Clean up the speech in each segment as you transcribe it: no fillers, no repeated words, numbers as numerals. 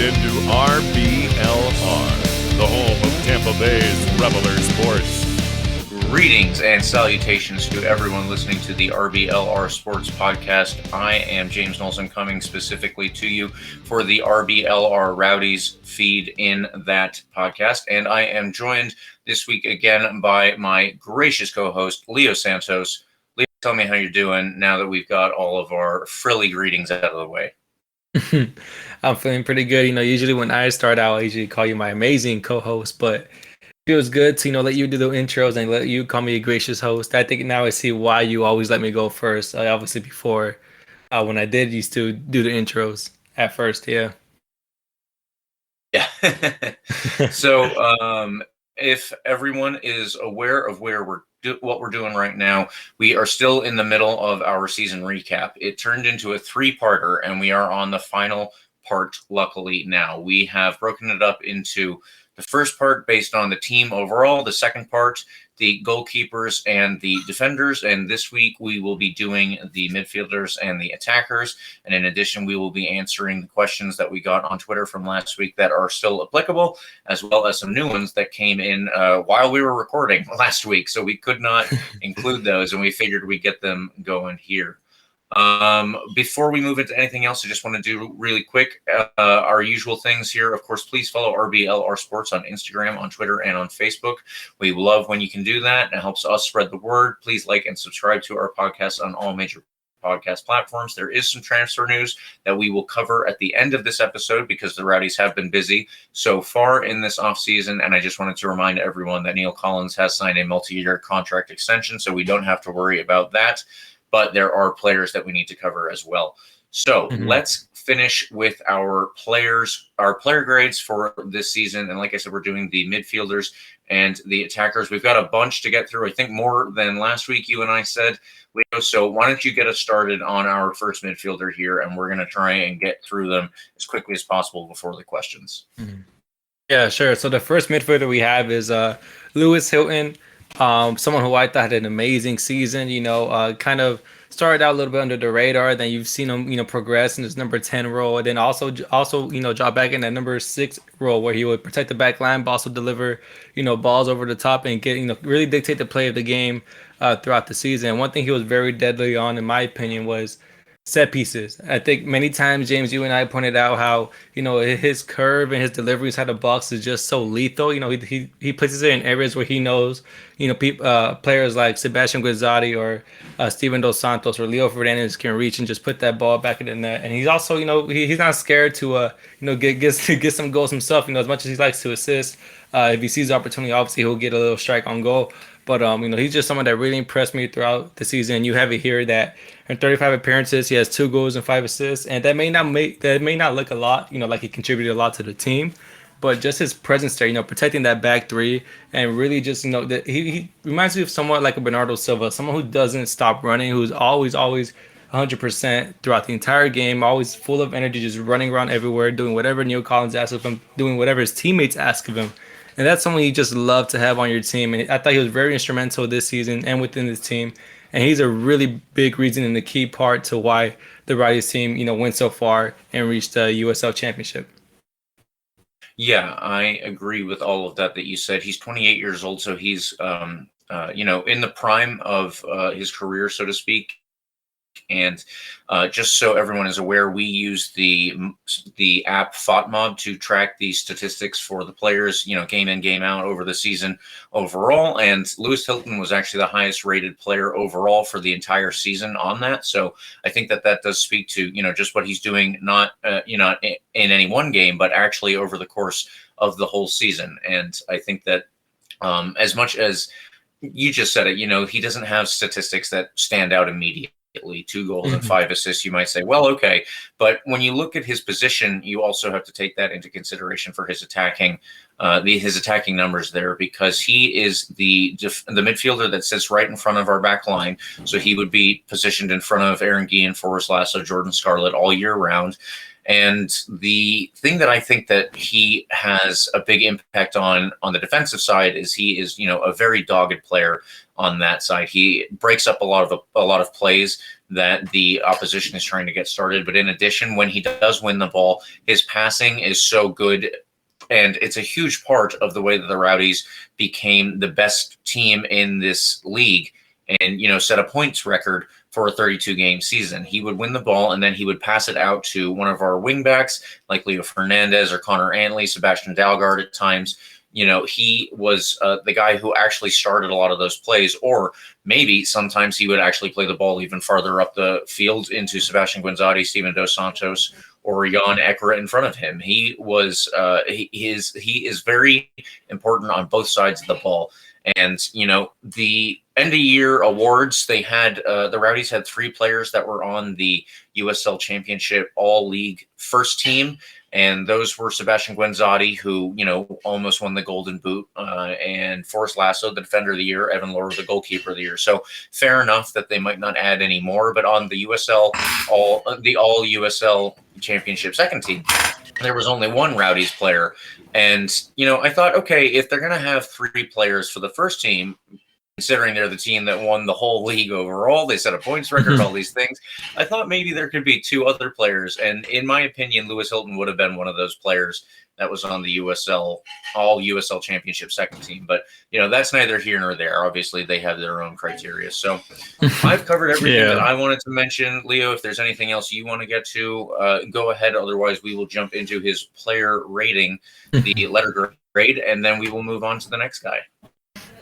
into RBLR, the home of Tampa Bay's Reveler Sports. Greetings and salutations to everyone listening to the RBLR Sports Podcast. I am James Nelson, coming specifically to you for the RBLR Rowdies feed in that podcast. And I am joined this week again by my gracious co-host, Leo Santos. Leo, tell me how you're doing now that we've got all of our frilly greetings out of the way. I'm feeling pretty good. Usually when I start out, I usually call you my amazing co-host, but it feels good to, let you do the intros and let you call me a gracious host. I think now I see why you always let me go first. Obviously before, when I did used to do the intros at first, yeah. Yeah. So, if everyone is aware of where what we're doing right now, we are still in the middle of our season recap. It turned into a 3-parter, and we are on the final part. Luckily, now we have broken it up into the first part based on the team overall, the second part, the goalkeepers and the defenders, and this week we will be doing the midfielders and the attackers. And in addition, we will be answering the questions that we got on Twitter from last week that are still applicable, as well as some new ones that came in while we were recording last week. So we could not include those, and we figured we'd get them going here. Before we move into anything else, I just want to do really quick our usual things here. Of course, please follow RBLR Sports on Instagram, on Twitter, and on Facebook. We love when you can do that. It helps us spread the word. Please like and subscribe to our podcast on all major podcast platforms. There is some transfer news that we will cover at the end of this episode because the Rowdies have been busy so far in this offseason, and I just wanted to remind everyone that Neil Collins has signed a multi-year contract extension, so we don't have to worry about that. But there are players that we need to cover as well. So let's finish with our player grades for this season. And like I said, we're doing the midfielders and the attackers. We've got a bunch to get through, I think more than last week, you and I said, Leo. So why don't you get us started on our first midfielder here, and we're going to try and get through them as quickly as possible before the questions. Yeah, sure. So the first midfielder we have is Louise Hilton. Someone who I thought had an amazing season, kind of started out a little bit under the radar. Then you've seen him, progress in his number 10 role. And then also, drop back in that number 6 role where he would protect the back line, but also deliver, balls over the top and get, really dictate the play of the game throughout the season. And one thing he was very deadly on, in my opinion, was set pieces. I think many times, James, you and I pointed out how, his curve and his delivery inside the box is just so lethal. He places it in areas where he knows, players like Sebastian Gwinzatti or Steven Dos Santos or Leo Fernandez can reach and just put that ball back in the net. And he's also, he's not scared to, get some goals himself. As much as he likes to assist, if he sees the opportunity, obviously he'll get a little strike on goal. But, he's just someone that really impressed me throughout the season. You have it here that in 35 appearances, he has 2 goals and 5 assists. And that may not look a lot, like he contributed a lot to the team. But just his presence there, protecting that back three and really just, that he reminds me of somewhat like a Bernardo Silva, someone who doesn't stop running, who's always 100% throughout the entire game, always full of energy, just running around everywhere, doing whatever Neil Collins asks of him, doing whatever his teammates ask of him. And that's someone you just love to have on your team. And I thought he was very instrumental this season and within this team. And he's a really big reason and the key part to why the Rowdies team, went so far and reached the USL Championship. Yeah, I agree with all of that you said. He's 28 years old, so he's, in the prime of his career, so to speak. And just so everyone is aware, we use the app FOTMob to track the statistics for the players, game in, game out over the season overall. And Louise Hilton was actually the highest rated player overall for the entire season on that. So I think that does speak to, just what he's doing, not, in any one game, but actually over the course of the whole season. And I think that as much as you just said it, he doesn't have statistics that stand out immediately. 2 goals and 5 assists, you might say, well, okay. But when you look at his position, you also have to take that into consideration for his attacking numbers there, because he is the midfielder that sits right in front of our back line. So he would be positioned in front of Aaron Guillen, Forrest Lasso, Jordan Scarlett all year round. And the thing that I think that he has a big impact on the defensive side is he is, a very dogged player on that side. He breaks up a lot of plays that the opposition is trying to get started. But in addition, when he does win the ball, his passing is so good. And it's a huge part of the way that the Rowdies became the best team in this league and, set a points record for a 32-game season. He would win the ball, and then he would pass it out to one of our wingbacks, like Leah Fernandez or Connor Antley, Sebastian Dalgard at times. He was the guy who actually started a lot of those plays, or maybe sometimes he would actually play the ball even farther up the field into Sebastian Guenzadi, Steven Dos Santos, or Jan Eckra in front of him. He was he is very important on both sides of the ball. And, the end of year awards, they had the Rowdies had 3 players that were on the USL Championship All League first team. And those were Sebastian Gwinzatti, who, almost won the Golden Boot, and Forrest Lasso, the Defender of the Year, Evan Lohr, the Goalkeeper of the Year. So fair enough that they might not add any more. But on the USL, all USL Championship second team, there was only one Rowdies player. And, I thought, okay, if they're going to have 3 players for the first team, considering they're the team that won the whole league overall, they set a points record, all these things, I thought maybe there could be 2 other players. And in my opinion, Lewis Hilton would have been one of those players that was on the all USL Championship second team. But, that's neither here nor there. Obviously, they have their own criteria. So I've covered everything that I wanted to mention. Leo, if there's anything else you want to get to, go ahead. Otherwise, we will jump into his player rating, the letter grade, and then we will move on to the next guy.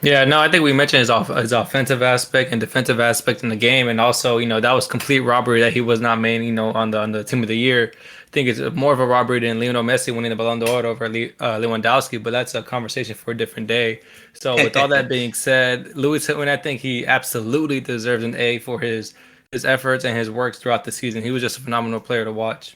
Yeah, no, I think we mentioned his offensive aspect and defensive aspect in the game, and also, that was complete robbery that he was not made, on the team of the year. I think it's more of a robbery than Lionel Messi winning the Ballon d'Or over Lewandowski, but that's a conversation for a different day. So with all that being said, Lewis Hilton, I think he absolutely deserves an A for his efforts and his works throughout the season. He was just a phenomenal player to watch.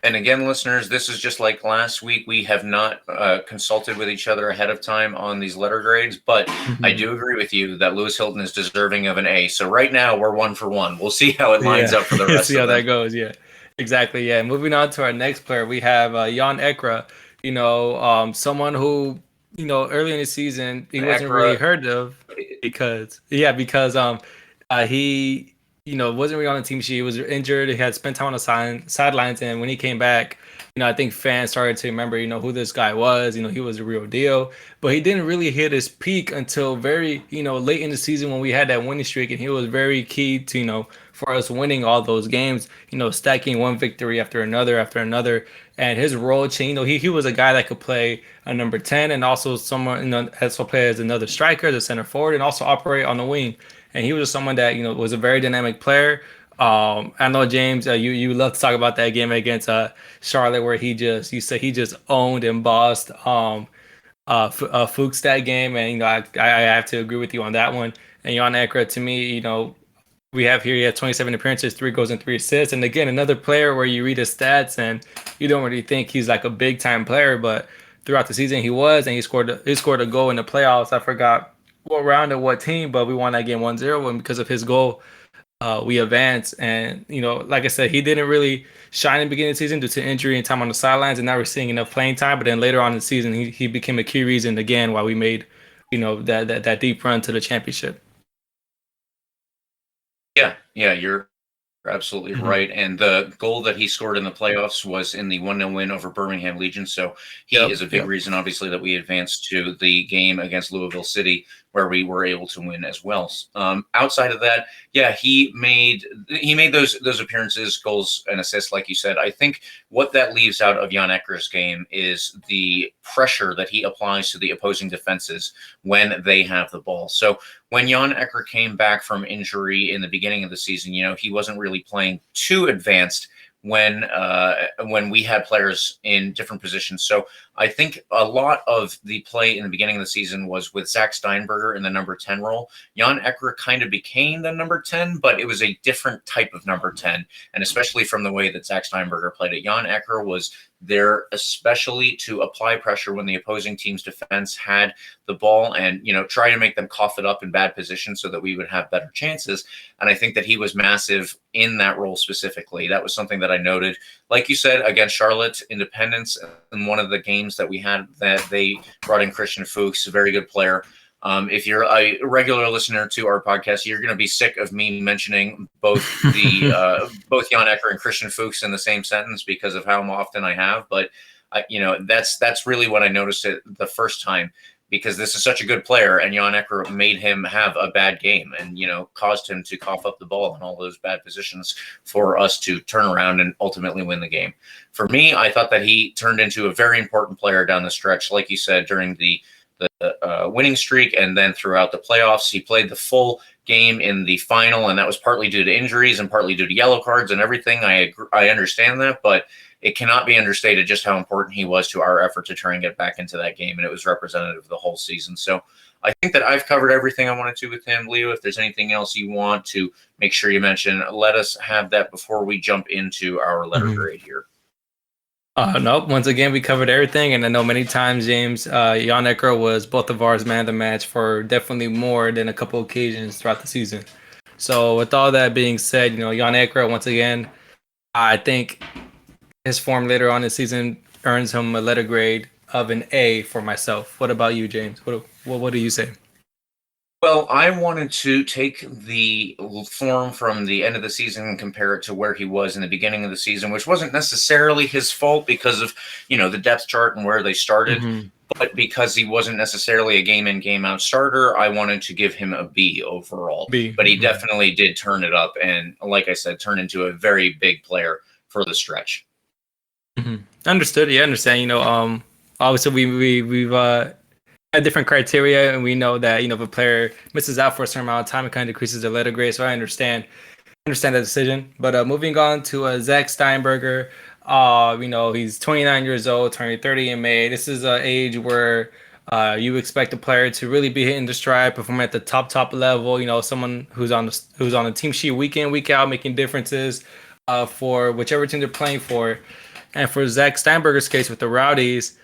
And again, listeners, this is just like last week. We have not consulted with each other ahead of time on these letter grades, but I do agree with you that Lewis Hilton is deserving of an A. So right now we're 1 for 1. We'll see how it lines up for the rest see how that goes. Yeah, exactly. Yeah. Moving on to our next player, we have Jan Eckra, someone who, early in the season, he wasn't really heard of because he, wasn't really on the team sheet. He was injured. He had spent time on the sidelines. And when he came back, I think fans started to remember, who this guy was. He was a real deal. But he didn't really hit his peak until very, late in the season when we had that winning streak. And he was very key to, for us winning all those games, stacking one victory after another. And his role changed. He was a guy that could play a number 10 and also someone, also play as another striker, the center forward, and also operate on the wing. And he was just someone that, was a very dynamic player. I know, James, you love to talk about that game against Charlotte where he just owned and bossed Fuchs that game. And, I have to agree with you on that one. And Jan Eckra, to me, we have here, he had 27 appearances, 3 goals and 3 assists. And again, another player where you read his stats and you don't really think he's like a big time player, but throughout the season he was, and he scored a goal in the playoffs. I forgot what round or what team, but we won that game 1-0, and because of his goal, we advanced. And like I said, he didn't really shine in the beginning of the season due to injury and time on the sidelines, and now we're seeing enough playing time. But then later on in the season, he became a key reason again why we made that deep run to the championship. Yeah, you're absolutely right. And the goal that he scored in the playoffs was in the 1-0 win over Birmingham Legion. So he is a big reason, obviously, that we advanced to the game against Louisville City, where we were able to win as well. Outside of that, he made those appearances, goals, and assists, like you said. I think what that leaves out of Jan Eckra's game is the pressure that he applies to the opposing defenses when they have the ball. So when Jan Eckra came back from injury in the beginning of the season, he wasn't really playing too advanced when we had players in different positions. So I think a lot of the play in the beginning of the season was with Zack Steinberger in the number 10 role. Jan Eckra kind of became the number 10, but it was a different type of number 10, and especially from the way that Zack Steinberger played it. Jan Eckra was there especially to apply pressure when the opposing team's defense had the ball and, try to make them cough it up in bad positions so that we would have better chances. And I think that he was massive in that role specifically. That was something that I noted. Like you said, against Charlotte Independence, in one of the games that we had, that they brought in Christian Fuchs, a very good player. If you're a regular listener to our podcast, you're going to be sick of me mentioning both both Jan Eckra and Christian Fuchs in the same sentence because of how often I have. But that's really what I noticed it the first time, because this is such a good player, and Jan Eckra made him have a bad game and, caused him to cough up the ball in all those bad positions for us to turn around and ultimately win the game. For me, I thought that he turned into a very important player down the stretch, like you said, during the winning streak, and then throughout the playoffs. He played the full game in the final, and that was partly due to injuries and partly due to yellow cards and everything. I understand that, but it cannot be understated just how important he was to our effort to try and get back into that game, and it was representative of the whole season. So I think that I've covered everything I wanted to with him. Leo, if there's anything else you want to make sure you mention, let us have that before we jump into our letter grade here. No, once again, we covered everything. And I know many times, James, Jan Eckra was both of ours man of the match for definitely more than a couple occasions throughout the season. So with all that being said, Jan Eckra, once again, I think his form later on this season earns him a letter grade of an A for myself. What about you, James? What do you say? Well, I wanted to take the form from the end of the season and compare it to where he was in the beginning of the season, which wasn't necessarily his fault because of, the depth chart and where they started, but because he wasn't necessarily a game in, game out starter, I wanted to give him a B overall. But he definitely did turn it up and, like I said, turn into a very big player for the stretch. Understood. Yeah, I understand. Obviously we've had different criteria, and we know that if a player misses out for a certain amount of time, it kind of decreases their letter grade. So I understand that decision. But moving on to Zack Steinberger, he's 29 years old, turning 30 in May. This is an age where you expect a player to really be hitting the stride, perform at the top level. Someone who's on the team sheet week in, week out, making differences for whichever team they're playing for. And for Zack Steinberger's case with the Rowdies,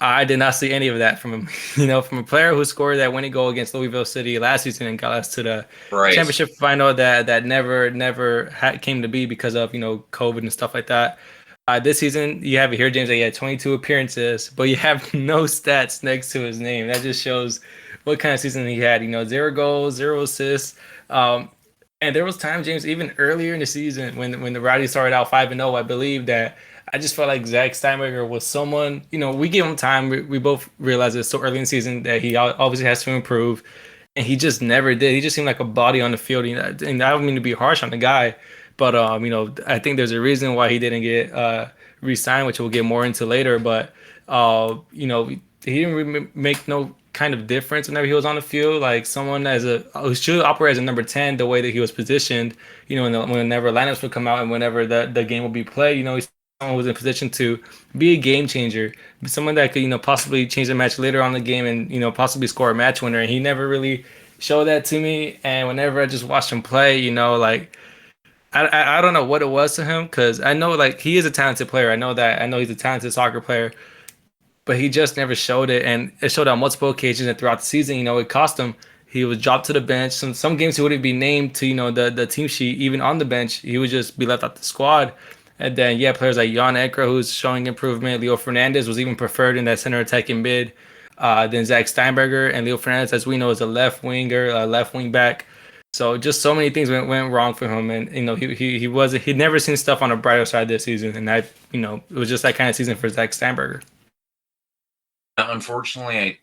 I did not see any of that from him. From a player who scored that winning goal against Louisville City last season and got us to the championship final that never came to be because of COVID and stuff like that. This season, you have it here, James, that he had 22 appearances, but you have no stats next to his name. That just shows what kind of season he had. 0 goals, 0 assists. And there was time, James, even earlier in the season when the Rowdies started out 5-0, I believe that I just felt like Zack Steinberger was someone, we gave him time. We both realized it's so early in the season that he obviously has to improve, and he just never did. He just seemed like a body on the field. And I don't mean to be harsh on the guy, but, I think there's a reason why he didn't get re-signed, which we'll get more into later. But, he didn't really make no kind of difference whenever he was on the field. Like someone who should operate as a number 10, the way that he was positioned, whenever lineups would come out and whenever the game would be played, he's someone who was in position to be a game changer, someone that could, possibly change the match later on in the game and, possibly score a match winner. And he never really showed that to me. And whenever I just watched him play, I don't know what it was to him, because I know he is a talented player. I know he's a talented soccer player, but he just never showed it. And it showed on multiple occasions and throughout the season. It cost him. He was dropped to the bench. Some games he wouldn't be named to, the team sheet, even on the bench. He would just be left out the squad. And then, players like Jan Eckra, who's showing improvement. Leo Fernandez was even preferred in that center attacking mid. Then Zack Steinberger, and Leo Fernandez, as we know, is a left winger, left wing back. So just so many things went wrong for him. And, he'd never seen stuff on a brighter side this season. And it was just that kind of season for Zack Steinberger. Unfortunately, I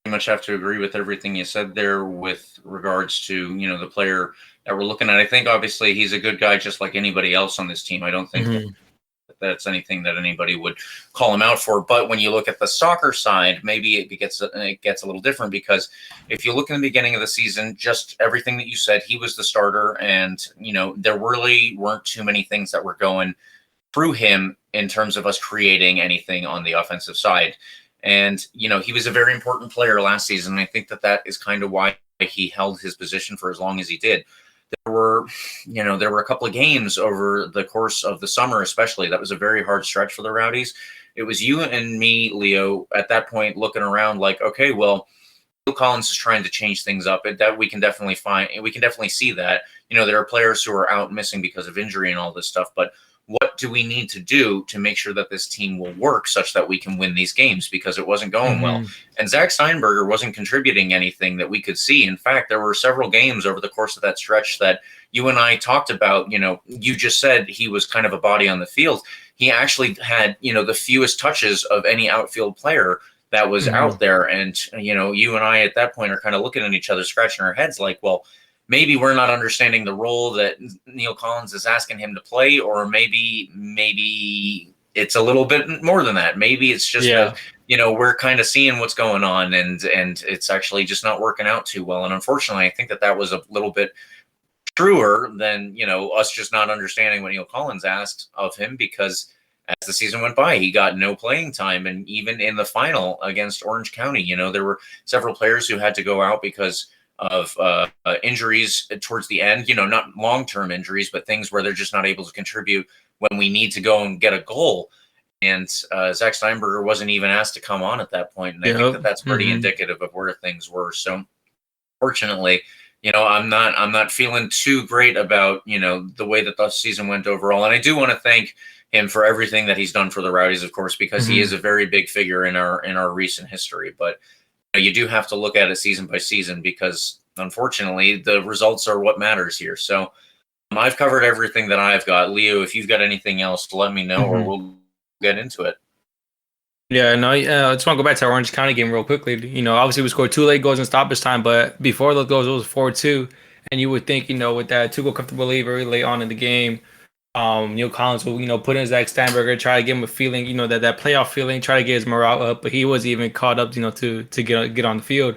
pretty much have to agree with everything you said there with regards to, the player that we're looking at. I think obviously he's a good guy just like anybody else on this team. I don't think that that's anything that anybody would call him out for. But when you look at the soccer side, maybe it gets a little different, because if you look in the beginning of the season, just everything that you said, he was the starter, and there really weren't too many things that were going through him in terms of us creating anything on the offensive side. And he was a very important player last season. And I think that is kind of why he held his position for as long as he did. There were a couple of games over the course of the summer, especially, that was a very hard stretch for the Rowdies. It was you and me, Leo, at that point looking around like, okay, well, Phil Collins is trying to change things up, and that we can definitely see that. There are players who are out missing because of injury and all this stuff, but what do we need to do to make sure that this team will work such that we can win these games, because it wasn't going well. And Zack Steinberger wasn't contributing anything that we could see. In fact, there were several games over the course of that stretch that you and I talked about. You just said he was kind of a body on the field. He actually had, the fewest touches of any outfield player that was out there. And, you and I at that point are kind of looking at each other, scratching our heads like, well, maybe we're not understanding the role that Neil Collins is asking him to play, or maybe it's a little bit more than that. Maybe it's just that, we're kind of seeing what's going on, and it's actually just not working out too well. And unfortunately, I think that was a little bit truer than, us just not understanding what Neil Collins asked of him, because as the season went by, he got no playing time. And even in the final against Orange County, there were several players who had to go out because of injuries towards the end, not long-term injuries, but things where they're just not able to contribute when we need to go and get a goal. And Zack Steinberger wasn't even asked to come on at that point. And I think that's pretty indicative of where things were. So fortunately, I'm not feeling too great about, the way that the season went overall. And I do want to thank him for everything that he's done for the Rowdies, of course, because he is a very big figure in our recent history. But you do have to look at it season by season, because unfortunately the results are what matters here. So I've covered everything that I've got. Leo, if you've got anything else, let me know, or we'll get into it. Yeah, no, I just want to go back to our Orange County game real quickly. Obviously we scored 2 late goals in stoppage time, but before those goals, it was 4-2. And you would think, with that 2-goal comfortable lead very late on in the game, Neil Collins will, put in Zack Steinberger, try to give him a feeling, that playoff feeling, try to get his morale up, but he wasn't even caught up, to get on the field.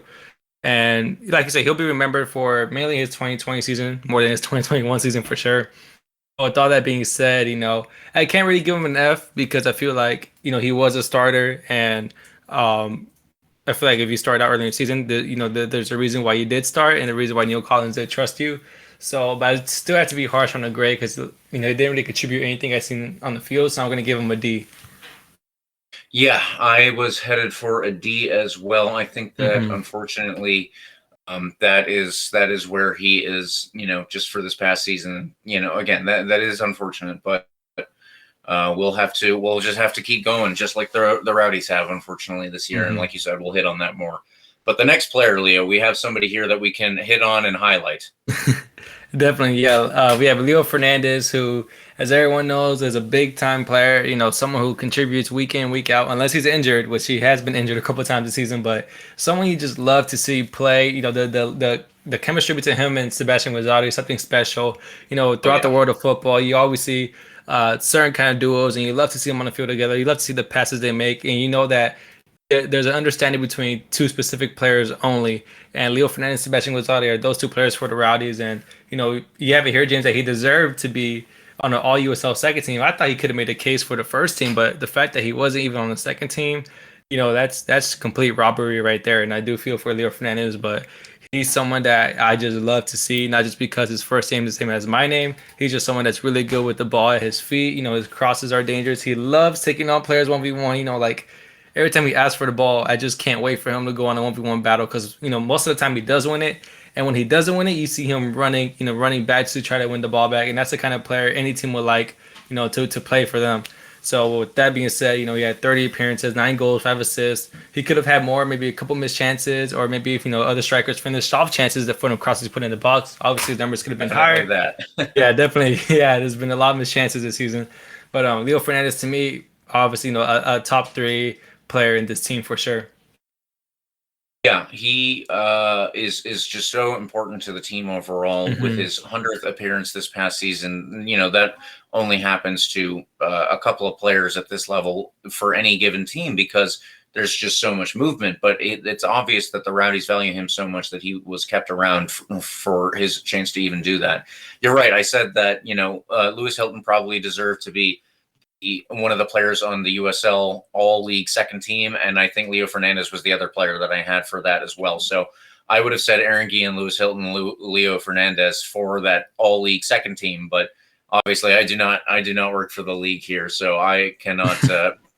And like you said, he'll be remembered for mainly his 2020 season, more than his 2021 season for sure. But with all that being said, I can't really give him an F, because I feel like, he was a starter, and I feel like if you started out early in the season, there's a reason why you did start, and the reason why Neil Collins did trust you. So, but I still have to be harsh on the grade, because he didn't really contribute anything I've seen on the field. So I'm going to give him a D. Yeah, I was headed for a D as well. I think that unfortunately, that is where he is. Just for this past season. Again, that is unfortunate, but we'll just have to keep going, just like the Rowdies have, unfortunately, this year. And like you said, we'll hit on that more. But the next player, Leo, we have somebody here that we can hit on and highlight. Definitely, yeah. We have Leah Fernandez, who, as everyone knows, is a big-time player. Someone who contributes week in, week out, unless he's injured, which he has been injured a couple of times this season. But someone you just love to see play. The chemistry between him and Sebastian Guenzadi is something special. Throughout the world of football, you always see certain kind of duos, and you love to see them on the field together. You love to see the passes they make, and that there's an understanding between 2 specific players only, and Leo Fernandez and Sebastian Gonzalez are those 2 players for the Rowdies. And you have it here, James, that he deserved to be on an all-USL second team. I thought he could have made a case for the first team, but the fact that he wasn't even on the second team, that's complete robbery right there. And I do feel for Leo Fernandez, but he's someone that I just love to see, not just because his first name is the same as my name. He's just someone that's really good with the ball at his feet. His crosses are dangerous. He loves taking on players 1v1. Like every time he asks for the ball, I just can't wait for him to go on a 1v1 battle, because most of the time he does win it. And when he doesn't win it, you see him running back to try to win the ball back. And that's the kind of player any team would like, to play for them. So with that being said, he had 30 appearances, 9 goals, 5 assists. He could have had more, maybe a couple missed chances, or maybe if other strikers finished off chances that put him crosses put in the box. Obviously, the numbers could have been higher. Yeah, definitely. Yeah, there's been a lot of missed chances this season. But Leo Fernandez, to me, obviously, a top 3 player in this team for sure. Yeah, he is just so important to the team overall. With his 100th appearance this past season. That only happens to a couple of players at this level for any given team, because there's just so much movement. But it's obvious that the Rowdies value him so much that he was kept around for his chance to even do that. You're right. I said that Lewis Hilton probably deserved to be one of the players on the USL All-League second team, and I think Leo Fernandez was the other player that I had for that as well. So I would have said Aaron Gee and Lewis Hilton, Leo Fernandez for that All-League second team, but obviously I do not work for the league here, so I cannot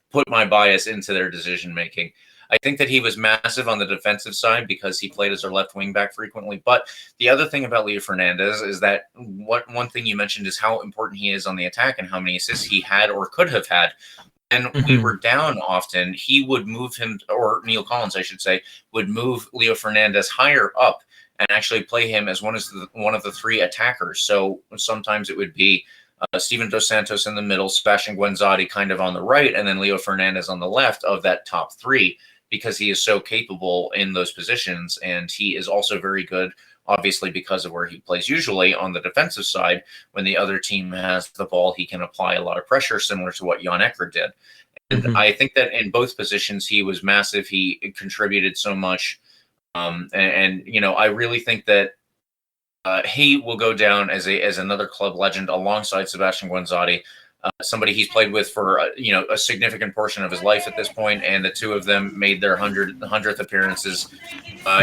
put my bias into their decision making. I think that he was massive on the defensive side because he played as our left wing back frequently. But the other thing about Leah Fernandez is that one thing you mentioned is how important he is on the attack and how many assists he had or could have had. And we were down often, he would move him, or Neil Collins, I should say, would move Leo Fernandez higher up and actually play him as one of the three attackers. So sometimes it would be Steven Dos Santos in the middle, Sebastian Guenzadi kind of on the right, and then Leo Fernandez on the left of that top three, because he is so capable in those positions. And he is also very good, obviously, because of where he plays usually on the defensive side. When the other team has the ball, he can apply a lot of pressure, similar to what Jan Eckra did. And I think that in both positions, he was massive. He contributed so much. I really think that he will go down as another club legend alongside Sebastian Guenzadi, somebody he's played with for a significant portion of his life at this point, and the two of them made their 100th appearances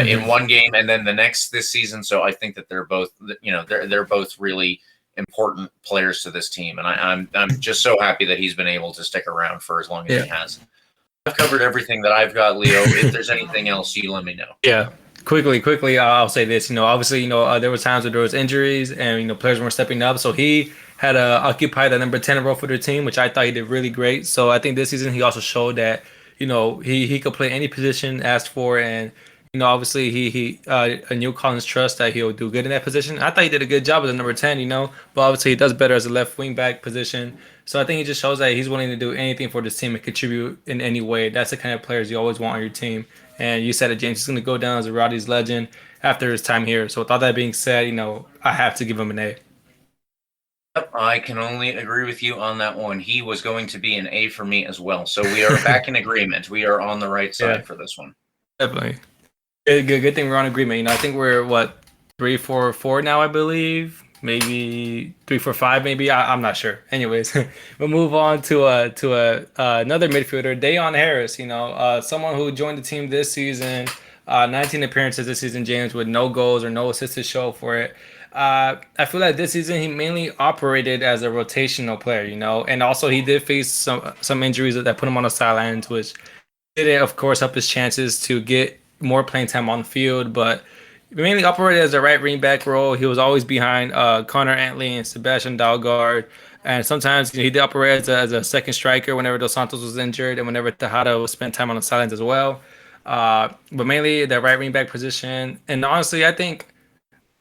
in one game and then the next this season. So I think that they're both they're both really important players to this team, and I'm just so happy that he's been able to stick around for as long as he has. I've covered everything that I've got, Leo. If there's anything else, you let me know. Yeah. Quickly, I'll say this. Obviously, there were times where there was injuries and, players weren't stepping up. So he had occupied the number 10 role for the team, which I thought he did really great. So I think this season he also showed that, he could play any position asked for. And, obviously he Neil Collins trust that he'll do good in that position. I thought he did a good job as a number 10, but obviously he does better as a left wing back position. So I think he just shows that he's willing to do anything for this team and contribute in any way. That's the kind of players you always want on your team. And you said that James is going to go down as a Rowdies legend after his time here. So with all that being said, I have to give him an A. Yep, I can only agree with you on that one. He was going to be an A for me as well. So we are back in agreement. We are on the right side for this one. Definitely. Good thing we're on agreement. I think we're 3-4-4 now, I believe. Maybe 3-4-5, maybe. I'm not sure. Anyways, we'll move on to another midfielder, Deon Harris. Someone who joined the team this season, 19 appearances this season, James, with no goals or no assists to show for it. I feel like this season he mainly operated as a rotational player, and also he did face some injuries that put him on the sidelines, which didn't, of course, help his chances to get more playing time on the field, but mainly operated as a right wing back role. He was always behind Connor Antley and Sebastian Dalgard, and sometimes he did operate as a second striker whenever Dos Santos was injured and whenever Tejada would spend time on the sidelines as well. But mainly the right wing back position. And honestly, I think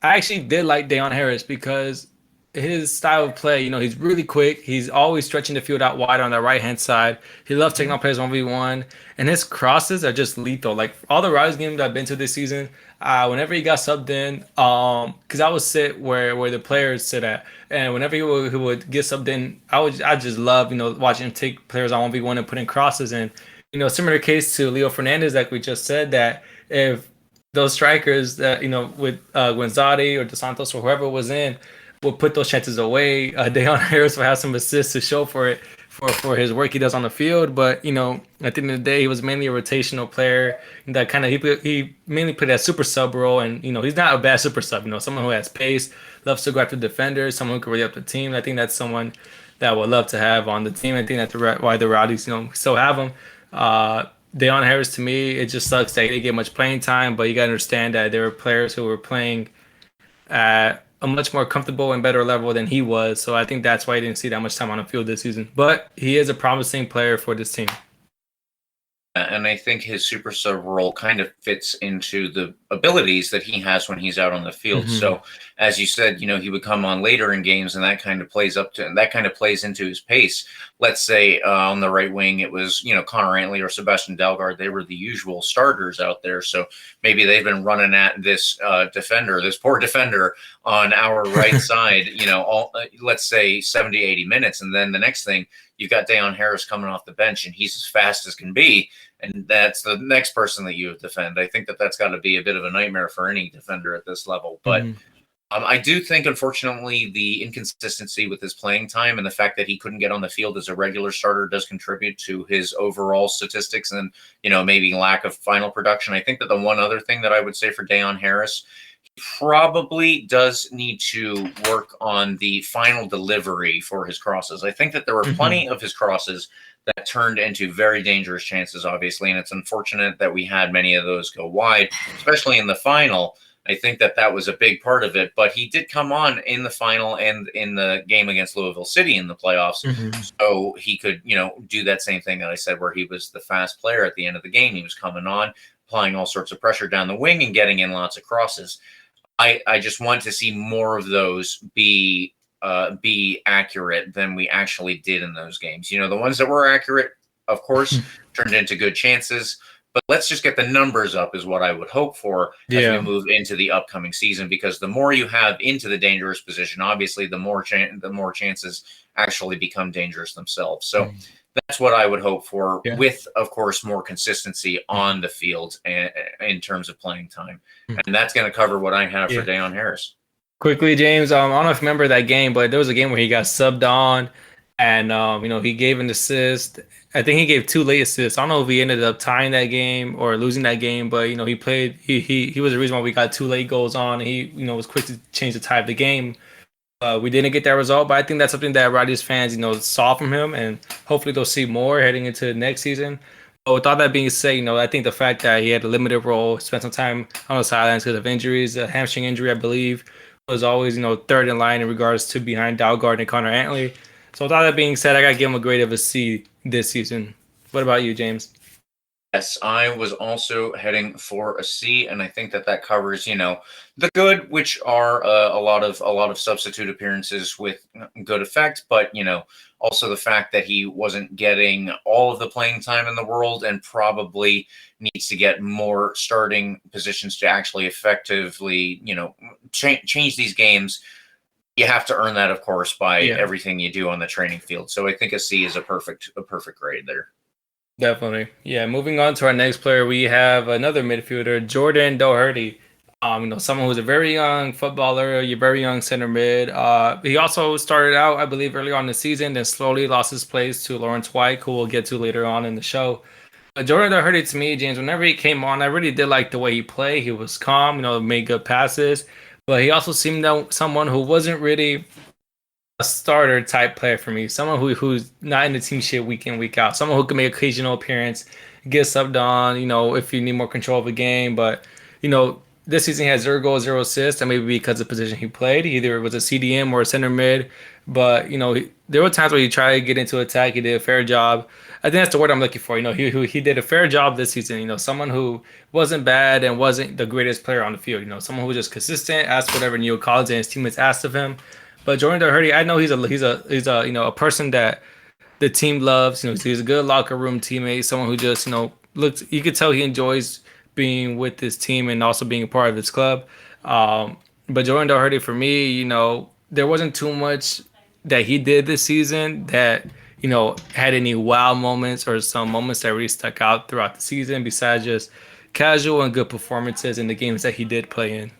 I actually did like Deon Harris because his style of play, he's really quick. He's always stretching the field out wide on the right-hand side. He loves taking on players 1v1. And his crosses are just lethal. Like, all the Rowdies games I've been to this season, whenever he got subbed in, because I would sit where the players sit at. And whenever he would get subbed in, I just love, watching him take players on 1v1 and put in crosses. And, similar case to Leo Fernandez, like we just said, that if those strikers that, with Gwinzatti or Dos Santos or whoever was in, will put those chances away. Deon Harris will have some assists to show for it, for his work he does on the field. But, at the end of the day, he was mainly a rotational player that kind of, he mainly played that super sub role. And, he's not a bad super sub, someone who has pace, loves to go after defenders, someone who can really help the team. I think that's someone that would love to have on the team. I think that's why the Rowdies, still have him. Deon Harris, to me, it just sucks that he didn't get much playing time, but you got to understand that there were players who were playing at a much more comfortable and better level than he was. So I think that's why he didn't see that much time on the field this season. But he is a promising player for this team. And I think his super sub role kind of fits into the abilities that he has when he's out on the field. So, as you said, he would come on later in games, and that kind of plays into his pace. Let's say on the right wing, it was Connor Antley or Sebastian Dalgard. They were the usual starters out there. So maybe they've been running at this poor defender on our right side. Let's say 70, 80 minutes, and then the next thing, you've got Deon Harris coming off the bench, and he's as fast as can be, and that's the next person that you defend. I think that's got to be a bit of a nightmare for any defender at this level. But I do think, unfortunately, the inconsistency with his playing time and the fact that he couldn't get on the field as a regular starter does contribute to his overall statistics and, maybe lack of final production. I think that the one other thing that I would say for Deon Harris Probably does need to work on the final delivery for his crosses. I think that there were plenty of his crosses that turned into very dangerous chances, obviously, and it's unfortunate that we had many of those go wide, especially in the final. I think that that was a big part of it, but he did come on in the final and in the game against Louisville City in the playoffs, so he could, do that same thing that I said, where he was the fast player at the end of the game. He was coming on, applying all sorts of pressure down the wing and getting in lots of crosses. I just want to see more of those be accurate than we actually did in those games. The ones that were accurate, of course, turned into good chances. But let's just get the numbers up is what I would hope for as we move into the upcoming season, because the more you have into the dangerous position, obviously, the more chances actually become dangerous themselves. So that's what I would hope for, with, of course, more consistency on the field and in terms of playing time. And that's going to cover what I have for Deon Harris. Quickly, James, I don't know if you remember that game, but there was a game where he got subbed on and, he gave an assist. I think he gave 2 late assists. I don't know if he ended up tying that game or losing that game, but, he played. He was the reason why we got 2 late goals on. And he, was quick to change the tide of the game. We didn't get that result, but I think that's something that Rowdies fans, saw from him, and hopefully they'll see more heading into next season. But with all that being said, I think the fact that he had a limited role, spent some time on the sidelines because of injuries, a hamstring injury, I believe, was always, third in line in regards to behind Dalgard and Connor Antley. So with all that being said, I got to give him a grade of a C this season. What about you, James? Yes, I was also heading for a C, and I think that covers, the good, which are a lot of substitute appearances with good effect, but also the fact that he wasn't getting all of the playing time in the world, and probably needs to get more starting positions to actually effectively, change these games. You have to earn that, of course, by everything you do on the training field. So I think a C is a perfect grade there. Definitely. Yeah, moving on to our next player, we have another midfielder, Jordan Doherty. Someone who's a very young footballer, a very young center mid. He also started out, I believe, early on in the season, then slowly lost his place to Lawrence White, who we'll get to later on in the show. Jordan Doherty, to me, James, whenever he came on, I really did like the way he played. He was calm, made good passes, but he also seemed someone who wasn't really a starter type player for me. Someone who's not in the team shit week in, week out. Someone who can make occasional appearance, get subbed on, if you need more control of a game. But, this season he had 0 goals, 0 assists, and maybe because of the position he played. Either it was a CDM or a center mid. But, there were times where he tried to get into attack. He did a fair job. I think that's the word I'm looking for. He did a fair job this season. Someone who wasn't bad and wasn't the greatest player on the field. Someone who was just consistent, asked whatever Neil Collins and his teammates asked of him. But Jordan Doherty, I know he's a a person that the team loves. He's a good locker room teammate, someone who just looks. You could tell he enjoys being with his team and also being a part of his club. But Jordan Doherty, for me, there wasn't too much that he did this season that had any wow moments or some moments that really stuck out throughout the season, besides just casual and good performances in the games that he did play in.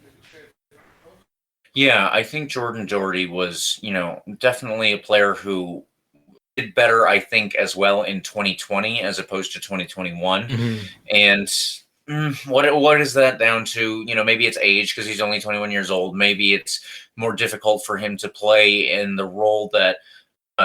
Yeah, I think Jordan Doherty was, definitely a player who did better, I think, as well in 2020 as opposed to 2021. And what is that down to? Maybe it's age because he's only 21 years old. Maybe it's more difficult for him to play in the role that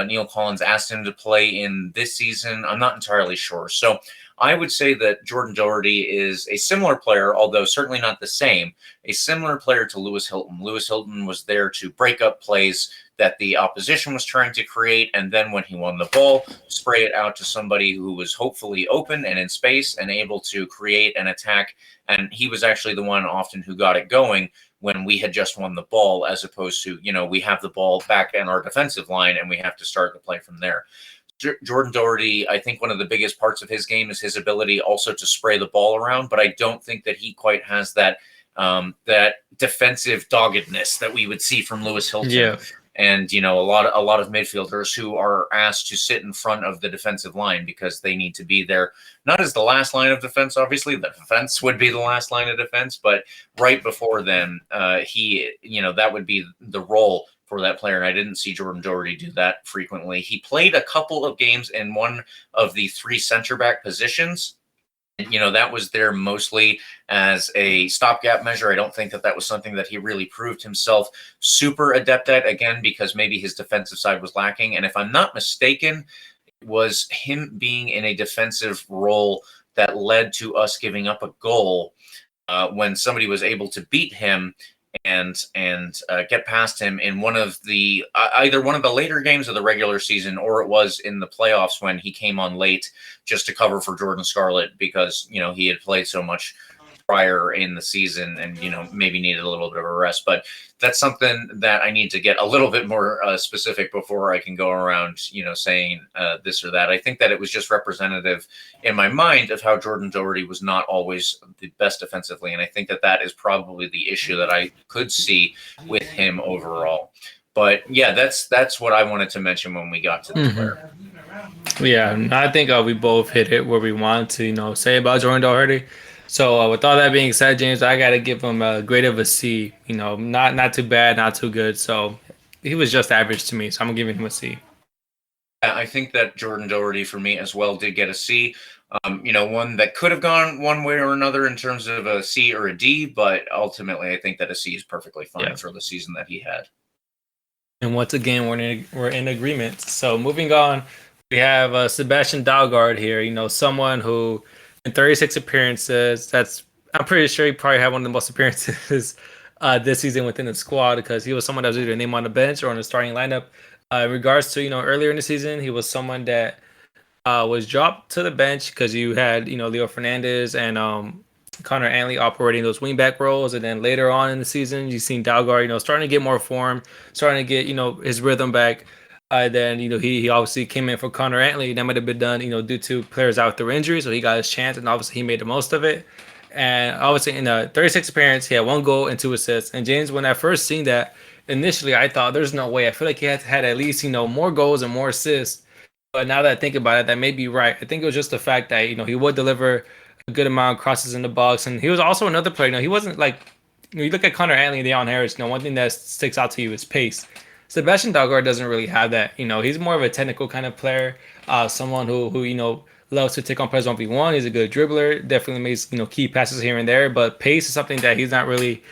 Neil Collins asked him to play in this season. I'm not entirely sure. So I would say that Jordan Doherty is a similar player, although certainly not the same, a similar player to Louis Hilton. Louis Hilton was there to break up plays that the opposition was trying to create, and then when he won the ball, spray it out to somebody who was hopefully open and in space and able to create an attack. And he was actually the one often who got it going when we had just won the ball, as opposed to, we have the ball back in our defensive line and we have to start the play from there. Jordan Doherty, I think one of the biggest parts of his game is his ability also to spray the ball around, but I don't think that he quite has that defensive doggedness that we would see from Louis Hilton. Yeah. And, a lot of midfielders who are asked to sit in front of the defensive line because they need to be there, not as the last line of defense, obviously. The defense would be the last line of defense, but right before them, that would be the role for that player. And I didn't see Jordan Doherty do that frequently. He played a couple of games in one of the 3 center back positions, That was there mostly as a stopgap measure. I don't think that was something that he really proved himself super adept at, again, because maybe his defensive side was lacking. And if I'm not mistaken, it was him being in a defensive role that led to us giving up a goal when somebody was able to beat him and get past him in one of the either one of the later games of the regular season, or it was in the playoffs when he came on late just to cover for Jordan Scarlett because he had played so much prior in the season and maybe needed a little bit of a rest. But that's something that I need to get a little bit more specific before I can go around saying this or that. I think that it was just representative in my mind of how Jordan Doherty was not always the best defensively, and I think that is probably the issue that I could see with him overall. But yeah, that's what I wanted to mention when we got to the player. Yeah, I think we both hit it where we wanted to say about Jordan Doherty. So with all that being said, James, I got to give him a grade of a C. Not too bad, not too good. So he was just average to me. So I'm giving him a C. I think that Jordan Doherty for me as well did get a C. One that could have gone one way or another in terms of a C or a D, but ultimately I think that a C is perfectly fine for the season that he had. And once again, we're in agreement. So moving on, we have Sebastian Dalgard here. Someone who in 36 appearances, I'm pretty sure he probably had one of the most appearances this season within the squad because he was someone that was either named on the bench or in the starting lineup. In regards to earlier in the season, he was someone that was dropped to the bench because you had Leo Fernandez and Connor Antley operating those wingback roles, and then later on in the season, you've seen Dalgard starting to get more form, starting to get his rhythm back. Then he obviously came in for Connor Antley. That might have been done due to players out with their injury, so he got his chance, and obviously he made the most of it. And obviously in the 36 appearance, he had 1 goal and 2 assists. And James, when I first seen that, initially I thought there's no way. I feel like he had at least more goals and more assists. But now that I think about it, that may be right. I think it was just the fact that he would deliver a good amount of crosses in the box, and he was also another player. He wasn't like you look at Connor Antley and Deon Harris. One thing that sticks out to you is pace. Sebastian Dalgard doesn't really have that. He's more of a technical kind of player, someone who loves to take on players 1v1. He's a good dribbler, definitely makes key passes here and there, but pace is something that he's not really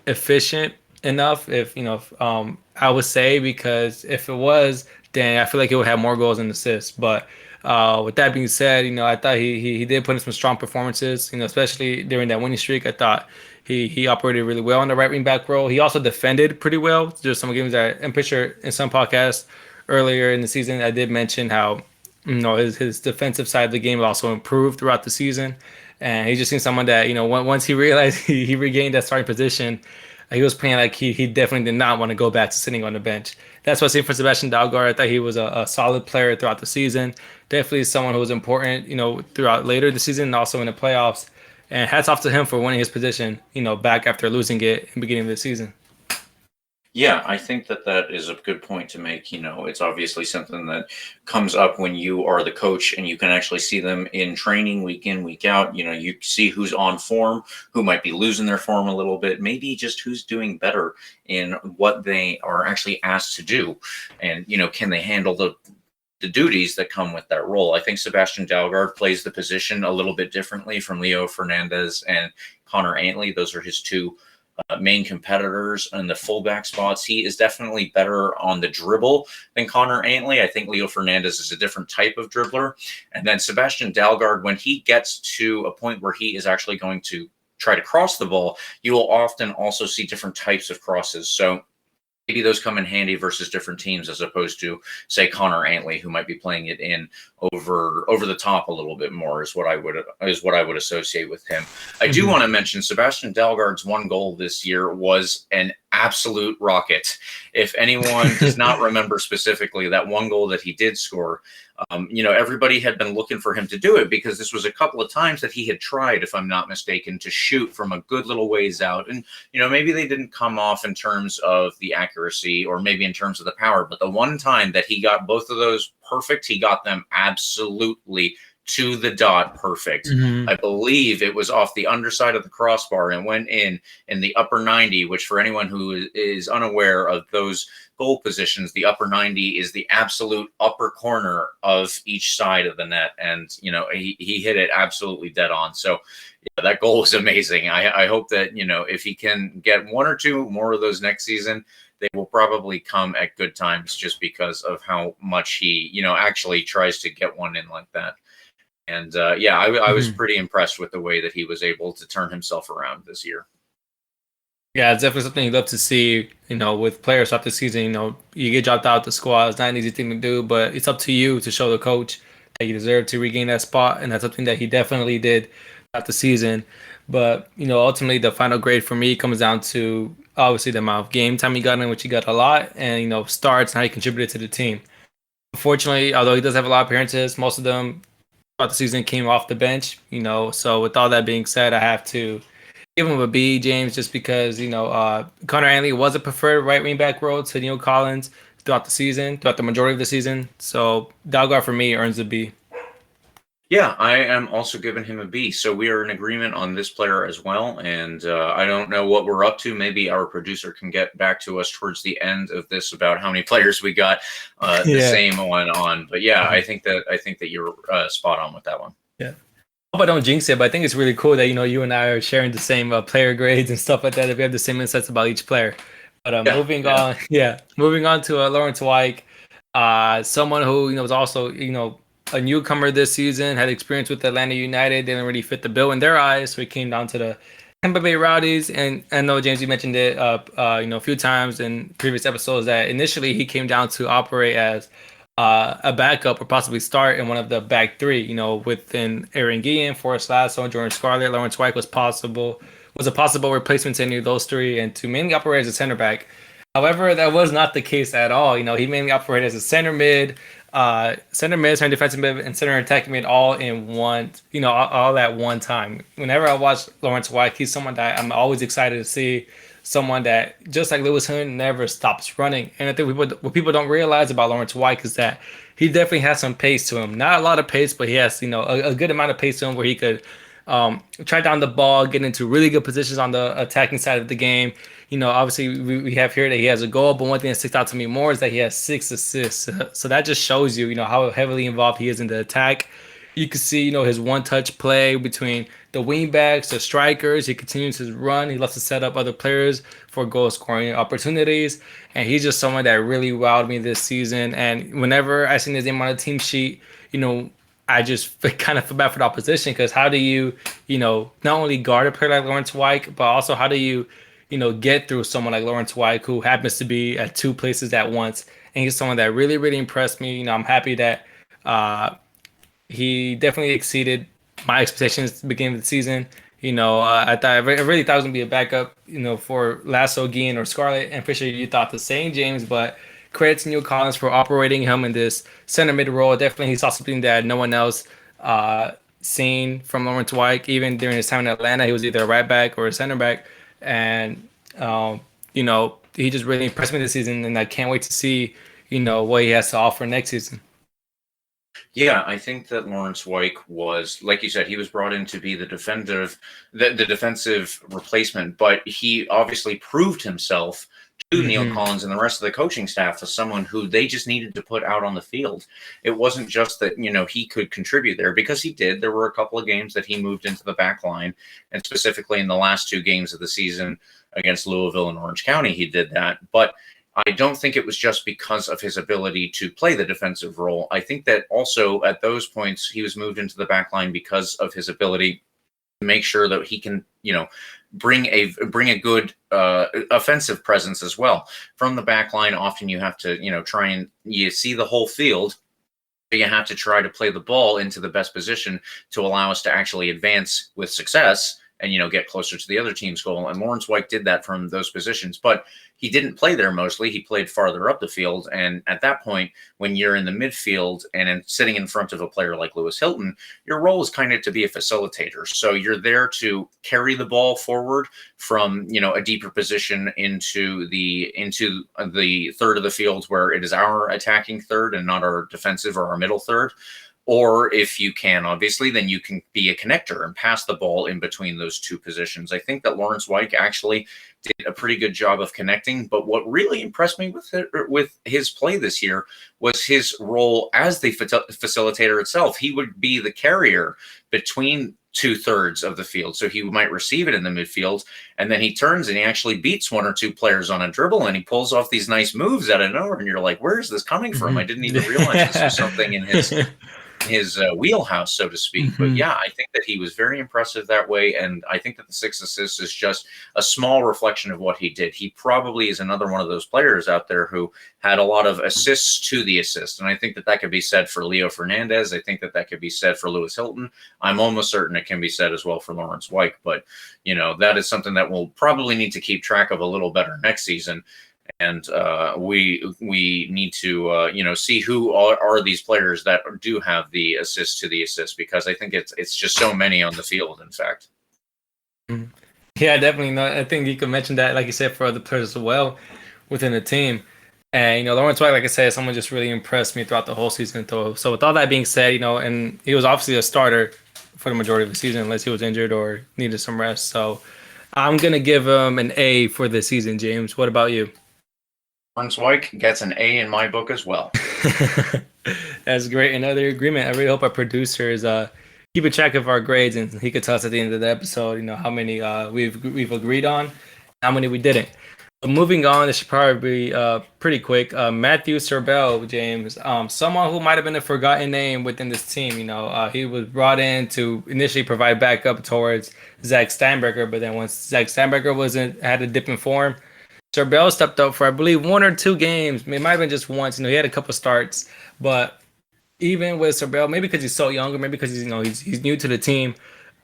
efficient enough. If I would say, because if it was, then I feel like he would have more goals and assists. But with that being said, I thought he did put in some strong performances. Especially during that winning streak, I thought he operated really well on the right wing back role. He also defended pretty well. There's some games that I'm pretty sure in some podcasts earlier in the season I did mention how his defensive side of the game also improved throughout the season, and he just seemed someone that once he realized he regained that starting position, he was playing like he definitely did not want to go back to sitting on the bench. That's what I see for Sebastian Dalgard. I thought he was a solid player throughout the season. Definitely someone who was important, throughout later the season and also in the playoffs. And hats off to him for winning his position, back after losing it in the beginning of the season. Yeah, I think that is a good point to make. It's obviously something that comes up when you are the coach and you can actually see them in training week in, week out. You see who's on form, who might be losing their form a little bit, maybe just who's doing better in what they are actually asked to do. And, can they handle the duties that come with that role? I think Sebastian Dalgard plays the position a little bit differently from Leo Fernandez and Connor Antley. Those are his two main competitors in the fullback spots. He is definitely better on the dribble than Connor Antley. I think Leo Fernandez is a different type of dribbler. And then Sebastian Dalgard, when he gets to a point where he is actually going to try to cross the ball, you will often also see different types of crosses. So maybe those come in handy versus different teams, as opposed to, say, Connor Antley, who might be playing it in over the top a little bit more, is what I would associate with him. I do want to mention Sebastian Dalgard's 1 goal this year was an absolute rocket. If anyone does not remember specifically that 1 goal that he did score, everybody had been looking for him to do it because this was a couple of times that he had tried, if I'm not mistaken, to shoot from a good little ways out. And, maybe they didn't come off in terms of the accuracy or maybe in terms of the power, but the one time that he got both of those perfect, he got them absolutely to the dot perfect. Mhm. I believe it was off the underside of the crossbar and went in the upper 90, which for anyone who is unaware of those goal positions, the upper 90 is the absolute upper corner of each side of the net. And, he hit it absolutely dead on. So yeah, that goal was amazing. I hope that, if he can get one or two more of those next season, they will probably come at good times just because of how much he, actually tries to get one in like that. And I was pretty impressed with the way that he was able to turn himself around this year. Yeah, it's definitely something you'd love to see, with players throughout the season. You get dropped out the squad. It's not an easy thing to do, but it's up to you to show the coach that you deserve to regain that spot. And that's something that he definitely did throughout the season. But, ultimately the final grade for me comes down to obviously the amount of game time he got in, which he got a lot, and, starts and how he contributed to the team. Unfortunately, although he does have a lot of appearances, most of them throughout the season came off the bench, So with all that being said, I have to give him a B, James, just because, Connor Anley was a preferred right wing back role to Neil Collins throughout the majority of the season. So Dalgard for me earns a B. Yeah, I am also giving him a B. So we are in agreement on this player as well. And I don't know what we're up to. Maybe our producer can get back to us towards the end of this about how many players we got the same one on. But yeah, I think that you're spot on with that one. Yeah. I hope I don't jinx it, but I think it's really cool that you and I are sharing the same player grades and stuff like that. If we have the same insights about each player. But moving on to Lawrence Weick, someone who was also a newcomer this season, had experience with Atlanta United, didn't really fit the bill in their eyes, so he came down to the Tampa Bay Rowdies. And I know, James, you mentioned it a few times in previous episodes that initially he came down to operate as a backup or possibly start in one of the back three, within Aaron Guillen, Forrest Lasso, Jordan Scarlett. Lawrence Weick was a possible replacement to any of those three, and to mainly operate as a center back. However, that was not the case at all. He mainly operated as a center mid, center defensive mid, and center attacking mid all in one, all at one time. Whenever I watch Lawrence Weick, he's someone that I'm always excited to see. Someone that, just like Lewis Hilton, never stops running. And I think what people don't realize about Lawrence Weick is that he definitely has some pace to him. Not a lot of pace, but he has, a good amount of pace to him where he could track down the ball, get into really good positions on the attacking side of the game. Obviously we have here that he has a goal, but one thing that sticks out to me more is that he has 6 assists. So that just shows you, how heavily involved he is in the attack. You can see, his one-touch play between the wingbacks, the strikers. He continues his run. He loves to set up other players for goal-scoring opportunities. And he's just someone that really wowed me this season. And whenever I seen his name on the team sheet, I just kind of feel bad for the opposition, because how do you, not only guard a player like Lawrence Weick, but also how do you, get through someone like Lawrence Weick, who happens to be at two places at once. And he's someone that really, really impressed me. I'm happy that he definitely exceeded my expectations at the beginning of the season. I really thought it was gonna be a backup, for Lasso, Guillen, or Scarlett. And pretty sure you thought the same, James. But credit to Neil Collins for operating him in this center mid role. Definitely, he saw something that no one else seen from Lawrence Weick. Even during his time in Atlanta, he was either a right back or a center back, and he just really impressed me this season. And I can't wait to see what he has to offer next season. Yeah, I think that Lawrence Weick was, like you said, he was brought in to be the defensive replacement, but he obviously proved himself to Neil Collins and the rest of the coaching staff as someone who they just needed to put out on the field. It wasn't just that, he could contribute there, because he did. There were a couple of games that he moved into the back line, and specifically in the last 2 games of the season against Louisville and Orange County, he did that. But I don't think it was just because of his ability to play the defensive role. I think that also at those points he was moved into the back line because of his ability to make sure that he can, bring a good offensive presence as well. From the back line, often you have to, try and you see the whole field. You have to try to play the ball into the best position to allow us to actually advance with success and, get closer to the other team's goal. And Lawrence Weick did that from those positions, but he didn't play there mostly. He played farther up the field. And at that point, when you're in the midfield and sitting in front of a player like Lewis Hilton, your role is kind of to be a facilitator. So you're there to carry the ball forward from, a deeper position into the third of the field where it is our attacking third and not our defensive or our middle third. Or if you can, obviously, then you can be a connector and pass the ball in between those two positions. I think that Lawrence Weick actually did a pretty good job of connecting. But what really impressed me with his play this year was his role as the facilitator itself. He would be the carrier between 2/3 of the field. So he might receive it in the midfield, and then he turns and he actually beats one or two players on a dribble, and he pulls off these nice moves out of nowhere. And you're like, where is this coming from? I didn't even realize this was something in his wheelhouse, so to speak. But yeah, I think that he was very impressive that way, and I think that the 6 assists is just a small reflection of what he did. He probably is another one of those players out there who had a lot of assists to the assist, and I think that that could be said for Leo Fernandez. I think that that could be said for Lewis Hilton. I'm almost certain it can be said as well for Lawrence Weick, but that is something that we'll probably need to keep track of a little better next season. And we need to see who are these players that do have the assist to the assist, because I think it's just so many on the field. In fact, yeah, definitely. No, I think you could mention that, like you said, for other players as well within the team. And Lawrence Weick, like I said, someone just really impressed me throughout the whole season. So with all that being said, and he was obviously a starter for the majority of the season, unless he was injured or needed some rest. So I'm gonna give him an A for the season. James, what about you? Lawrence Weick gets an A in my book as well. That's great. Another agreement. I really hope our producers keep a track of our grades, and he could tell us at the end of the episode, how many we've agreed on, how many we didn't. But moving on, this should probably be pretty quick. Matthew Cerbelle, James, someone who might have been a forgotten name within this team. He was brought in to initially provide backup towards Zack Steinberger, but then once Zack Steinberger had a dip in form, Cerbelle stepped up for, I believe, 1 or 2 games. It might have been just once. He had a couple starts, but even with Cerbelle, maybe because he's so younger, maybe because he's new to the team,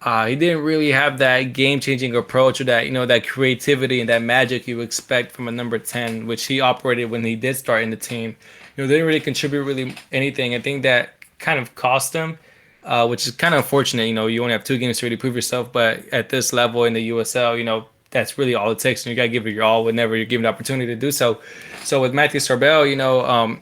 he didn't really have that game-changing approach or that that creativity and that magic you expect from a number 10, which he operated when he did start in the team. They didn't really contribute really anything. I think that kind of cost him, which is kind of unfortunate. You only have 2 games to really prove yourself, but at this level in the USL, that's really all it takes, and you gotta give it your all whenever you're given the opportunity to do so. So with Matthew Cerbelle,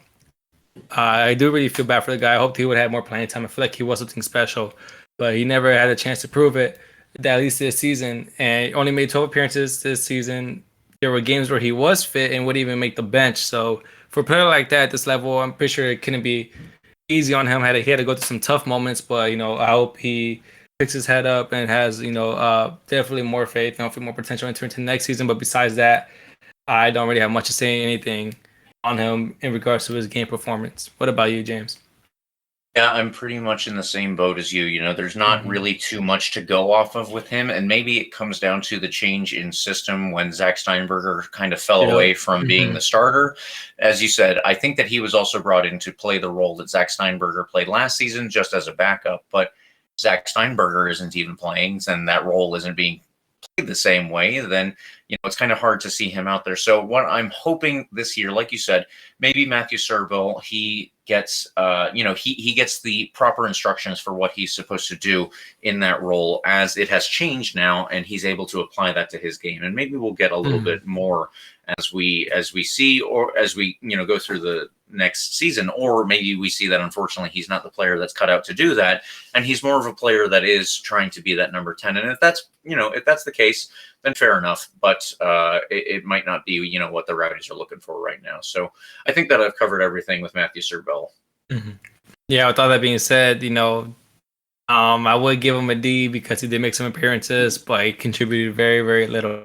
I do really feel bad for the guy. I hoped he would have more playing time. I feel like he was something special, but he never had a chance to prove it, at least this season. And only made 12 appearances this season. There were games where he was fit and wouldn't even make the bench. So for a player like that at this level, I'm pretty sure it couldn't be easy on him. He had to go through some tough moments, but I hope he picks his head up and has definitely more faith and hopefully more potential into next season. But besides that, I don't really have much to say anything on him in regards to his game performance. What about you, James? Yeah, I'm pretty much in the same boat as you. There's not really too much to go off of with him, and maybe it comes down to the change in system when Zack Steinberger kind of fell away from being the starter. As you said, I think that he was also brought in to play the role that Zack Steinberger played last season, just as a backup, but Zack Steinberger isn't even playing, and that role isn't being played the same way, then it's kind of hard to see him out there. So what I'm hoping this year, like you said, maybe Matthew Cerbelle, he gets he gets the proper instructions for what he's supposed to do in that role, as it has changed now, and he's able to apply that to his game. And maybe we'll get a little bit more as we see, or as we go through the next season, or maybe we see that unfortunately he's not the player that's cut out to do that, and he's more of a player that is trying to be that number 10. And if that's the case, then fair enough, but it might not be what the Rowdies are looking for right now. So I think that I've covered everything with Matthew Cerbelle. Yeah, with all that being said, I would give him a D because he did make some appearances, but he contributed very, very little.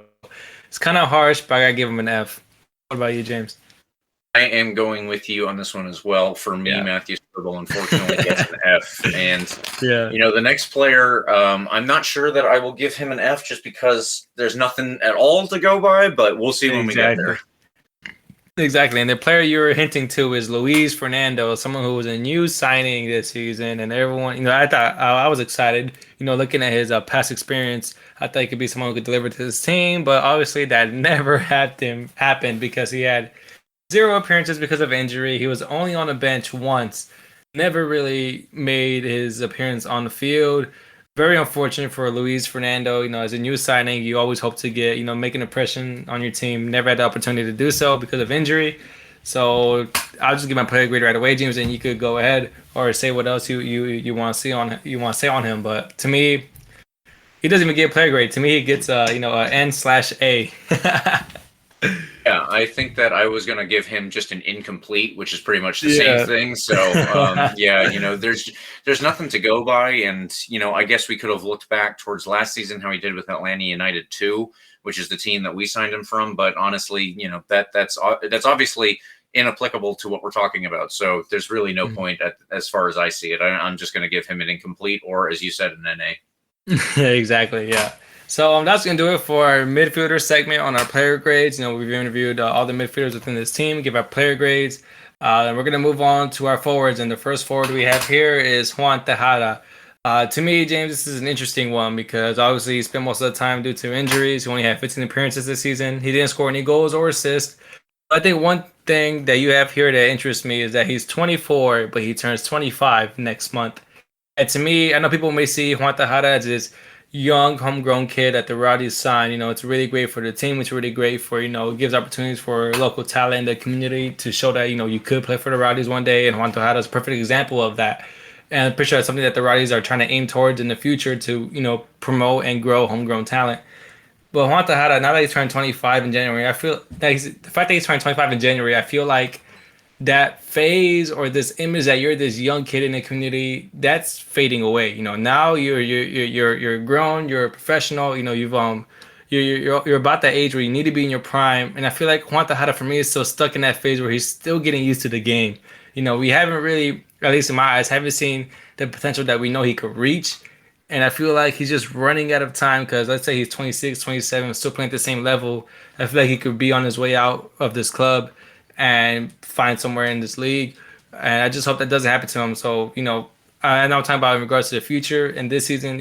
It's kind of harsh, but I gotta give him an F. What about you, James? I am going with you on this one as well. For me, Matthew Cerbelle unfortunately gets an F. And, the next player, I'm not sure that I will give him an F just because there's nothing at all to go by, but we'll see when we get there. Exactly. And the player you were hinting to is Louise Fernando, someone who was a new signing this season. And everyone, I thought I was excited, looking at his past experience. I thought he could be someone who could deliver to his team, but obviously that never happened because he had 0 appearances because of injury. He was only on the bench once, never really made his appearance on the field. Very unfortunate for Louise Fernando. As a new signing, you always hope to get, make an impression on your team. Never had the opportunity to do so because of injury. So I'll just give my player grade right away, James, and you could go ahead or say what else you want to see on you want to say on him. But to me, he doesn't even get a player grade. To me, he gets a N/A. Yeah, I think that I was going to give him just an incomplete, which is pretty much the Yeah. same thing. So, yeah, there's nothing to go by. And, I guess we could have looked back towards last season, how he did with Atlanta United 2, which is the team that we signed him from. But honestly, that's obviously inapplicable to what we're talking about. So there's really no point as far as I see it. I'm just going to give him an incomplete, or as you said, an NA. Exactly. Yeah. So that's going to do it for our midfielder segment on our player grades. We've interviewed all the midfielders within this team, give our player grades. And we're going to move on to our forwards. And the first forward we have here is Juan Tejada. To me, James, this is an interesting one because obviously he spent most of the time due to injuries. He only had 15 appearances this season. He didn't score any goals or assists. I think one thing that you have here that interests me is that he's 24, but he turns 25 next month. And to me, I know people may see Juan Tejada as this young, homegrown kid that the Rowdies signed. It's really great for the team. It's really great for, it gives opportunities for local talent in the community to show that, you could play for the Rowdies one day. And Juan Tejada is a perfect example of that. And I'm pretty sure that's something that the Rowdies are trying to aim towards in the future to, promote and grow homegrown talent. But Juan Tejada, now that he's turned 25 in January, I feel that the fact that he's turned 25 in January, I feel like that phase or this image that you're this young kid in the community, that's fading away. Now you're grown, you're a professional. You're about that age where you need to be in your prime. And I feel like Juan Tejada for me is still stuck in that phase where he's still getting used to the game. We haven't really, at least in my eyes, haven't seen the potential that we know he could reach. And I feel like he's just running out of time because let's say he's 26, 27, still playing at the same level. I feel like he could be on his way out of this club and find somewhere in this league. And I just hope that doesn't happen to him. So, I know I'm talking about in regards to the future. And this season,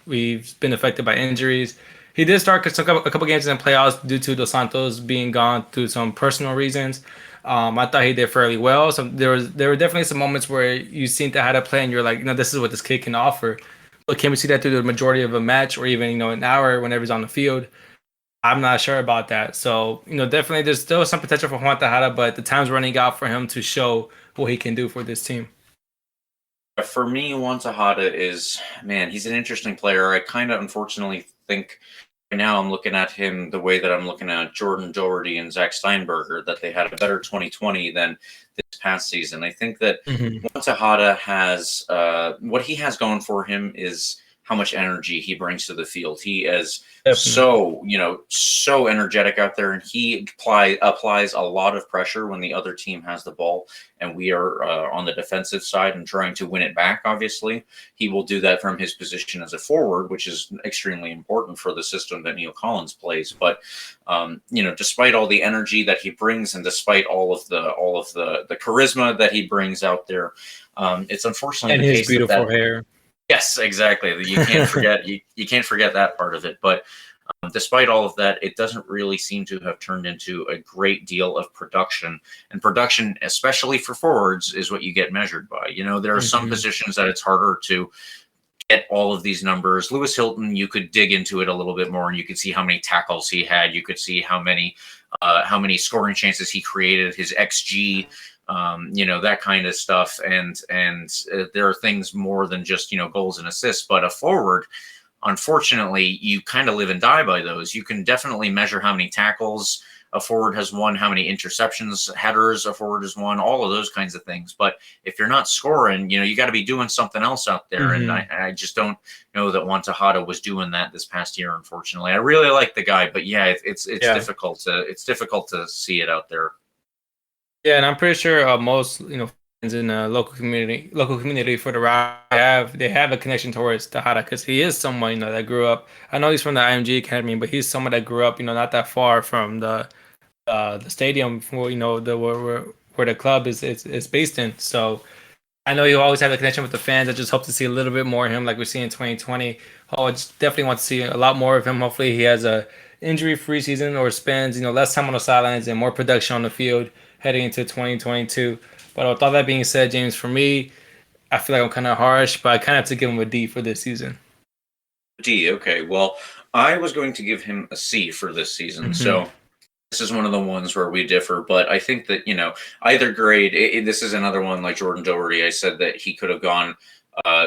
we've been affected by injuries. He did start a couple games in the playoffs due to Dos Santos being gone through some personal reasons. I thought he did fairly well. So there were definitely some moments where you seem to have to play and you're like, this is what this kid can offer. But can we see that through the majority of a match or even, an hour whenever he's on the field? I'm not sure about that. So, definitely there's still some potential for Juan Tejada, but the time's running out for him to show what he can do for this team. For me, Juan Tejada is, he's an interesting player. I kind of unfortunately think right now I'm looking at him the way that I'm looking at Jordan Doherty and Zack Steinberger, that they had a better 2020 than this past season. I think that Juan Tejada has, what he has going for him is how much energy he brings to the field. He is so energetic out there, and he applies a lot of pressure when the other team has the ball and we are on the defensive side and trying to win it back. Obviously, he will do that from his position as a forward, which is extremely important for the system that Neil Collins plays. But despite all the energy that he brings and despite all of the charisma that he brings out there, it's unfortunately and the his case beautiful that hair. Yes, exactly. You can't forget you can't forget that part of it. But despite all of that, it doesn't really seem to have turned into a great deal of production. And production, especially for forwards, is what you get measured by. There are some positions that it's harder to get all of these numbers. Lewis Hilton, you could dig into it a little bit more, and you could see how many tackles he had. You could see how many scoring chances he created, his XG. That kind of stuff. And there are things more than just, goals and assists, but a forward, unfortunately, you kind of live and die by those. You can definitely measure how many tackles a forward has won, how many interceptions, headers a forward has won, all of those kinds of things. But if you're not scoring, you got to be doing something else out there. And I just don't know that Juan Tejada was doing that this past year, unfortunately. I really like the guy, but yeah, it's difficult to see it out there. Yeah, and I'm pretty sure most fans in the local community for the Rowdies they have a connection towards Tejada because he is someone that grew up. I know he's from the IMG Academy, but he's someone that grew up not that far from the stadium where where the club is based in. So I know you always have a connection with the fans. I just hope to see a little bit more of him like we see in 2020. I just definitely want to see a lot more of him. Hopefully he has a injury-free season or spends less time on the sidelines and more production on the field heading into 2022. But with all that being said, James, for me, I feel like I'm kind of harsh, but I kind of have to give him a D for this season. D, okay. Well, I was going to give him a C for this season. So This is one of the ones where we differ, but I think that, either grade, this is another one like Jordan Doherty. I said that he could have gone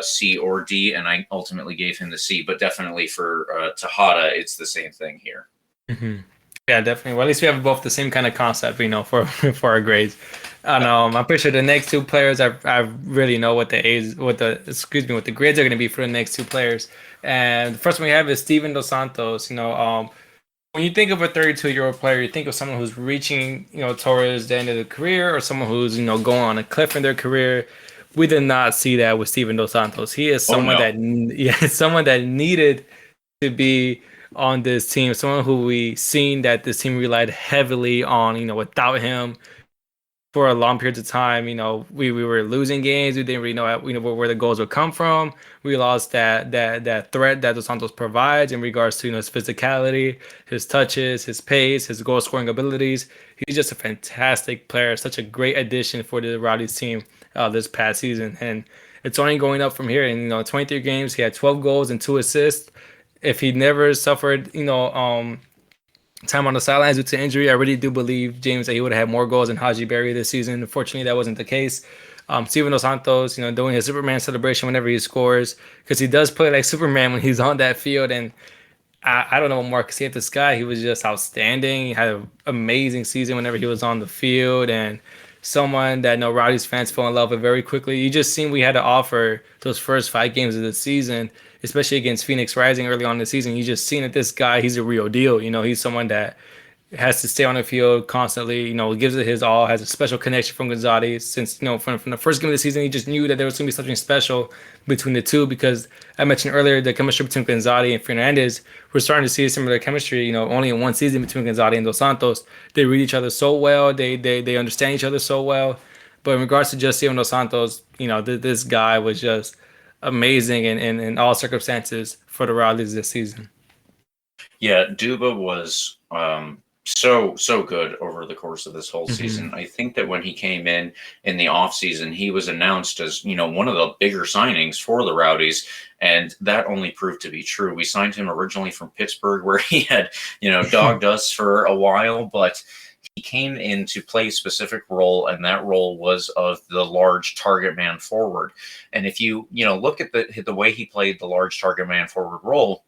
C or D, and I ultimately gave him the C, but definitely for Tejada, it's the same thing here. Mm-hmm. Yeah, definitely. Well, at least we have both the same kind of concept, for for our grades. I'm pretty sure the next two players, I really know what the grades are going to be for the next two players. And the first one we have is Steven Dos Santos. When you think of a 32-year-old player, you think of someone who's reaching, towards the end of their career, or someone who's, going on a cliff in their career. We did not see that with Steven Dos Santos. He is someone someone that needed to be on this team, someone who we seen that this team relied heavily on, without him for a long period of time. We were losing games. We didn't really know where the goals would come from. We lost that threat that Dos Santos provides in regards to his physicality, his touches, his pace, his goal scoring abilities. He's just a fantastic player, such a great addition for the Rowdies team this past season, and it's only going up from here. And 23 games, he had 12 goals and 2 assists. If he never suffered, time on the sidelines due to injury, I really do believe, James, that he would have had more goals than Haji Berry this season. Unfortunately, that wasn't the case. Steven Dos Santos, doing his Superman celebration whenever he scores, because he does play like Superman when he's on that field. And I don't know what more I could say of this guy. He was just outstanding. He had an amazing season whenever he was on the field, and someone that Rowdies fans fell in love with very quickly. You just seen we had to offer those first 5 games of the season, especially against Phoenix Rising early on in the season. You just seen that this guy, he's a real deal. He's someone that has to stay on the field constantly, gives it his all, has a special connection from Guenzadi. Since, from the first game of the season, he just knew that there was going to be something special between the two, because I mentioned earlier the chemistry between Guenzadi and Fernandez. We're starting to see a similar chemistry, only in one season between Guenzadi and Dos Santos. They read each other so well. They understand each other so well. But in regards to just Steven Dos Santos, this guy was just amazing in all circumstances for the Rowdies this season. Yeah, Duba was so good over the course of this whole season. I think that when he came in the offseason, he was announced as, one of the bigger signings for the Rowdies, and that only proved to be true. We signed him originally from Pittsburgh, where he had, dogged us for a while, but he came in to play a specific role, and that role was of the large target man forward. And if you, look at the way he played the large target man forward role,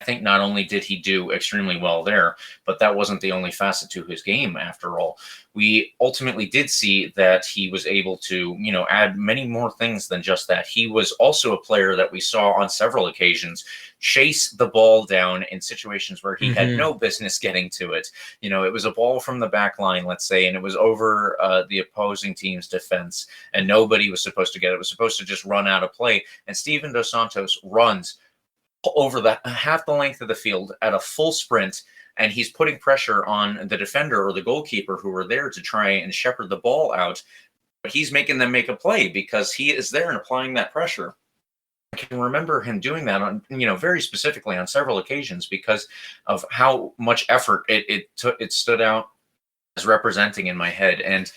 I think not only did he do extremely well there, but that wasn't the only facet to his game after all. We ultimately did see that he was able to, add many more things than just that. He was also a player that we saw on several occasions chase the ball down in situations where he had no business getting to it. It was a ball from the back line, let's say, and it was over the opposing team's defense, and nobody was supposed to get it. It was supposed to just run out of play. And Steven Dos Santos runs over the half the length of the field at a full sprint, and he's putting pressure on the defender or the goalkeeper who are there to try and shepherd the ball out. But he's making them make a play because he is there and applying that pressure. I can remember him doing that on, very specifically on several occasions because of how much effort it stood out as representing in my head. And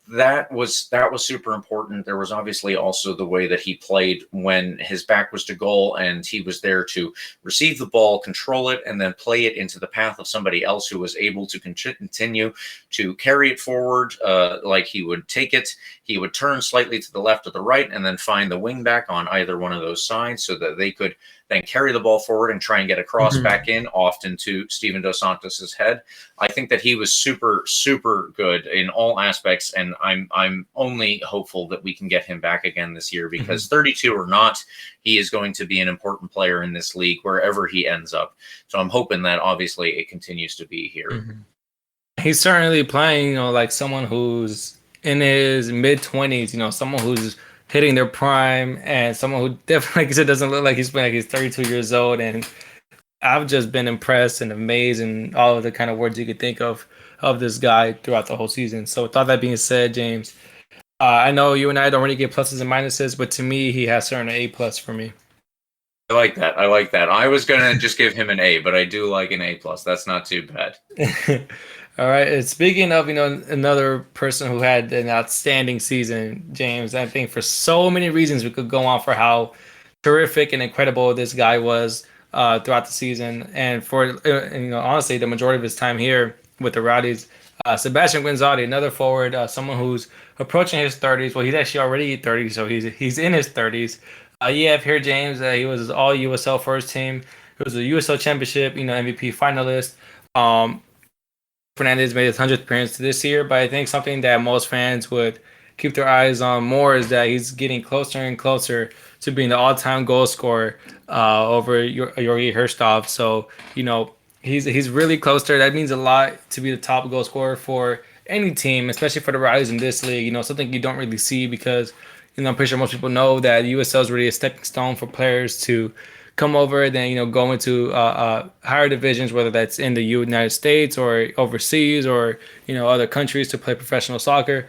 that was super important. There was obviously also the way that he played when his back was to goal and he was there to receive the ball, control it, and then play it into the path of somebody else who was able to continue to carry it forward. Like he would take it, he would turn slightly to the left or the right, and then find the wing back on either one of those sides so that they could then carry the ball forward and try and get a cross back in, often to Steven Dos Santos's head. I think that he was super, super good in all aspects, and I'm only hopeful that we can get him back again this year because 32 or not, he is going to be an important player in this league wherever he ends up. So I'm hoping that obviously it continues to be here. He's certainly playing, like someone who's in his mid-20s, someone who's hitting their prime, and someone who definitely, like you said, doesn't look like he's playing like he's 32 years old. And I've just been impressed and amazed and all of the kind of words you could think of this guy throughout the whole season. So with all that being said, James, I know you and I don't really get pluses and minuses, but to me, he has certainly an A+ for me. I like that. I was going to just give him an A, but I do like an A+. That's not too bad. All right. And speaking of, another person who had an outstanding season, James, I think for so many reasons we could go on for how terrific and incredible this guy was throughout the season. And for, honestly, the majority of his time here, with the Rowdies. Sebastian Gwinzatti, another forward, someone who's approaching his 30s. Well, he's actually already 30, so he's in his 30s. You have here James. He was all USL first team. He was a USL Championship, MVP finalist. Fernandez made his 100th appearance this year, but I think something that most fans would keep their eyes on more is that he's getting closer and closer to being the all-time goal scorer over Jorgi Herstov. So, he's really close there. That means a lot to be the top goal scorer for any team, especially for the Rowdies in this league. Something you don't really see because, I'm pretty sure most people know that USL is really a stepping stone for players to come over, then go into higher divisions, whether that's in the United States or overseas or other countries to play professional soccer.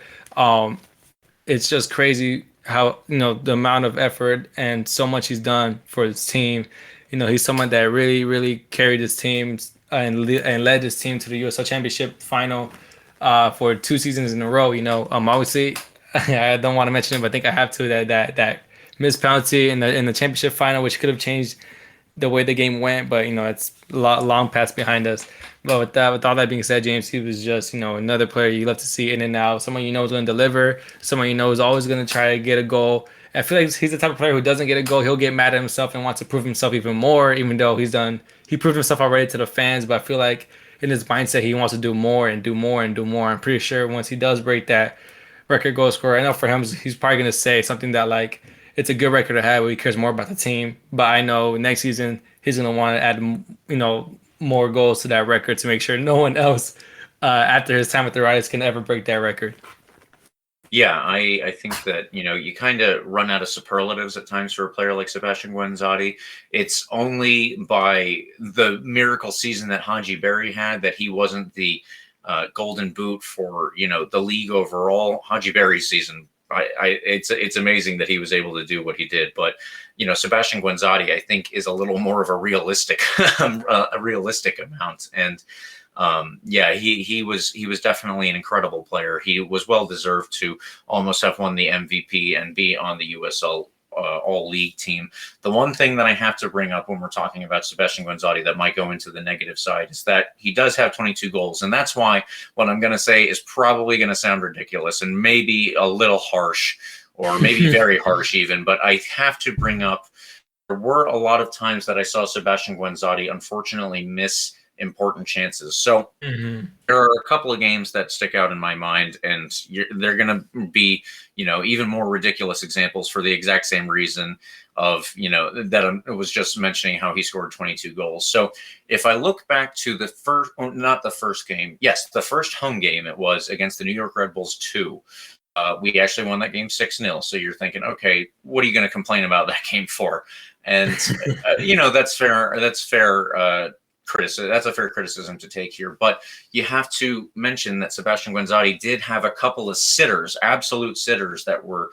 It's just crazy how the amount of effort and so much he's done for his team. He's someone that really, really carried his team and led his team to the USL Championship final for 2 seasons in a row. Obviously, I don't want to mention it, but I think I have to. That missed penalty in the championship final, which could have changed the way the game went, but it's long past behind us. But with all that being said, James, he was just another player you love to see in and out. Someone is going to deliver. Someone is always going to try to get a goal. I feel like he's the type of player who doesn't get a goal, he'll get mad at himself and wants to prove himself even more. Even though he proved himself already to the fans, but I feel like in his mindset he wants to do more and do more and do more. I'm pretty sure once he does break that record goal scorer, I know for him he's probably going to say something that like, it's a good record to have, but he cares more about the team. But I know next season he's going to want to add, more goals to that record to make sure no one else after his time with the Rowdies can ever break that record. Yeah, I think that, you kind of run out of superlatives at times for a player like Sebastian Guenzadi. It's only by the miracle season that Haji Berry had that he wasn't the golden boot for, the league overall. Haji Berry's season, it's amazing that he was able to do what he did, but Sebastian Gwinzatti I think is a little more of a realistic amount, and he was definitely an incredible player. He was well deserved to almost have won the MVP and be on the USL all league team. The one thing that I have to bring up when we're talking about Sebastian Gwinzatti that might go into the negative side is that he does have 22 goals. And that's why what I'm going to say is probably going to sound ridiculous and maybe a little harsh or maybe very harsh even, but I have to bring up, there were a lot of times that I saw Sebastian Gwinzatti unfortunately miss important chances. So there are a couple of games that stick out in my mind, and they're going to be, even more ridiculous examples for the exact same reason of, that I was just mentioning how he scored 22 goals. So if I look back to the first, not the first game, yes, the first home game it was against the New York Red Bulls 2. We actually won that game 6-0. So you're thinking, okay, what are you going to complain about that game for? And, that's fair. That's fair. That's a fair criticism to take here, but you have to mention that Sebastian Guenzadi did have a couple of sitters, absolute sitters that were,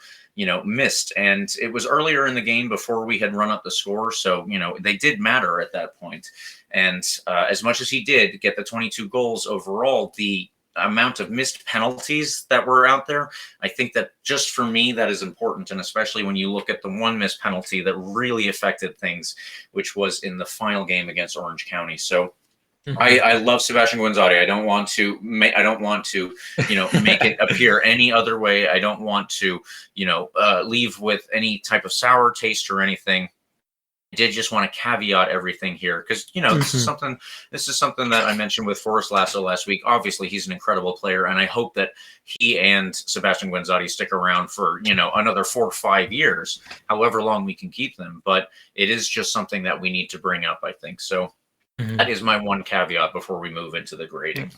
missed. And it was earlier in the game before we had run up the score. So, they did matter at that point. And as much as he did get the 22 goals overall, the amount of missed penalties that were out there, I think that just for me, that is important. And especially when you look at the one missed penalty that really affected things, which was in the final game against Orange County. So I love Sebastian Gwinzatti. I don't want to make it appear any other way. I don't want to, leave with any type of sour taste or anything. Did just want to caveat everything here because this is something that I mentioned with Forrest Lasso last week. Obviously he's an incredible player, and I hope that he and Sebastian Guenzadi stick around for another 4 or 5 years, however long we can keep them. But it is just something that we need to bring up, I think. So that is my one caveat before we move into the grading.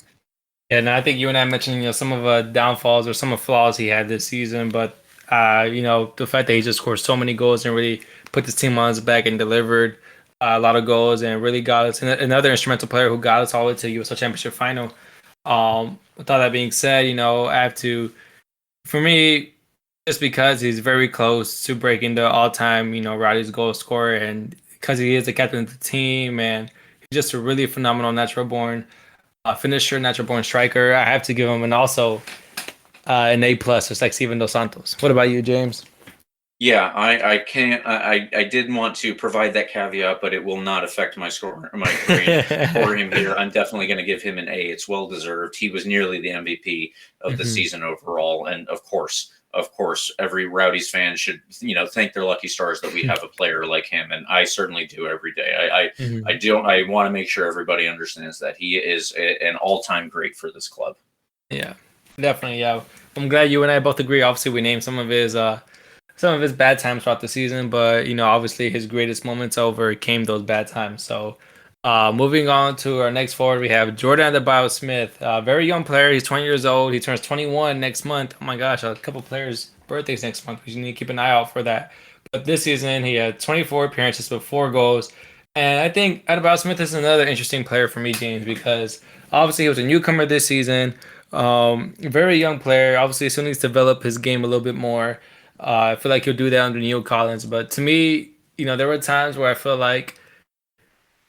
Yeah, and I think you and I mentioned some of the downfalls or some of the flaws he had this season, but the fact that he just scored so many goals and really put this team on his back and delivered a lot of goals and really got us another instrumental player who got us all the way to the USL Championship final. With all that being said, I have to, for me, just because he's very close to breaking the all-time, Rowdies goal scorer, and because he is the captain of the team, and he's just a really phenomenal natural-born finisher, natural-born striker, I have to give him an A+, just like Steven Dos Santos. What about you, James? Yeah, I can't. I did want to provide that caveat, but it will not affect my score, my grade for him here. I'm definitely going to give him an A. It's well deserved. He was nearly the MVP of the Mhm. season overall, and of course, every Rowdies fan should thank their lucky stars that we have a player like him, and I certainly do every day. I Mhm. do. I want to make sure everybody understands that he is an all-time great for this club. Yeah, definitely. Yeah, I'm glad you and I both agree. Obviously, we named some of his bad times throughout the season, but obviously his greatest moments overcame those bad times. So, moving on to our next forward, we have Jordan Adebayo Smith, a very young player. He's 20 years old. He turns 21 next month. Oh my gosh, a couple players' birthdays next month. You need to keep an eye out for that. But this season, he had 24 appearances with 4 goals. And I think Adebayo Smith is another interesting player for me, James, because obviously he was a newcomer this season. Very young player. Obviously, still needs to develop his game a little bit more. I feel like he'll do that under Neil Collins. But to me, there were times where I feel like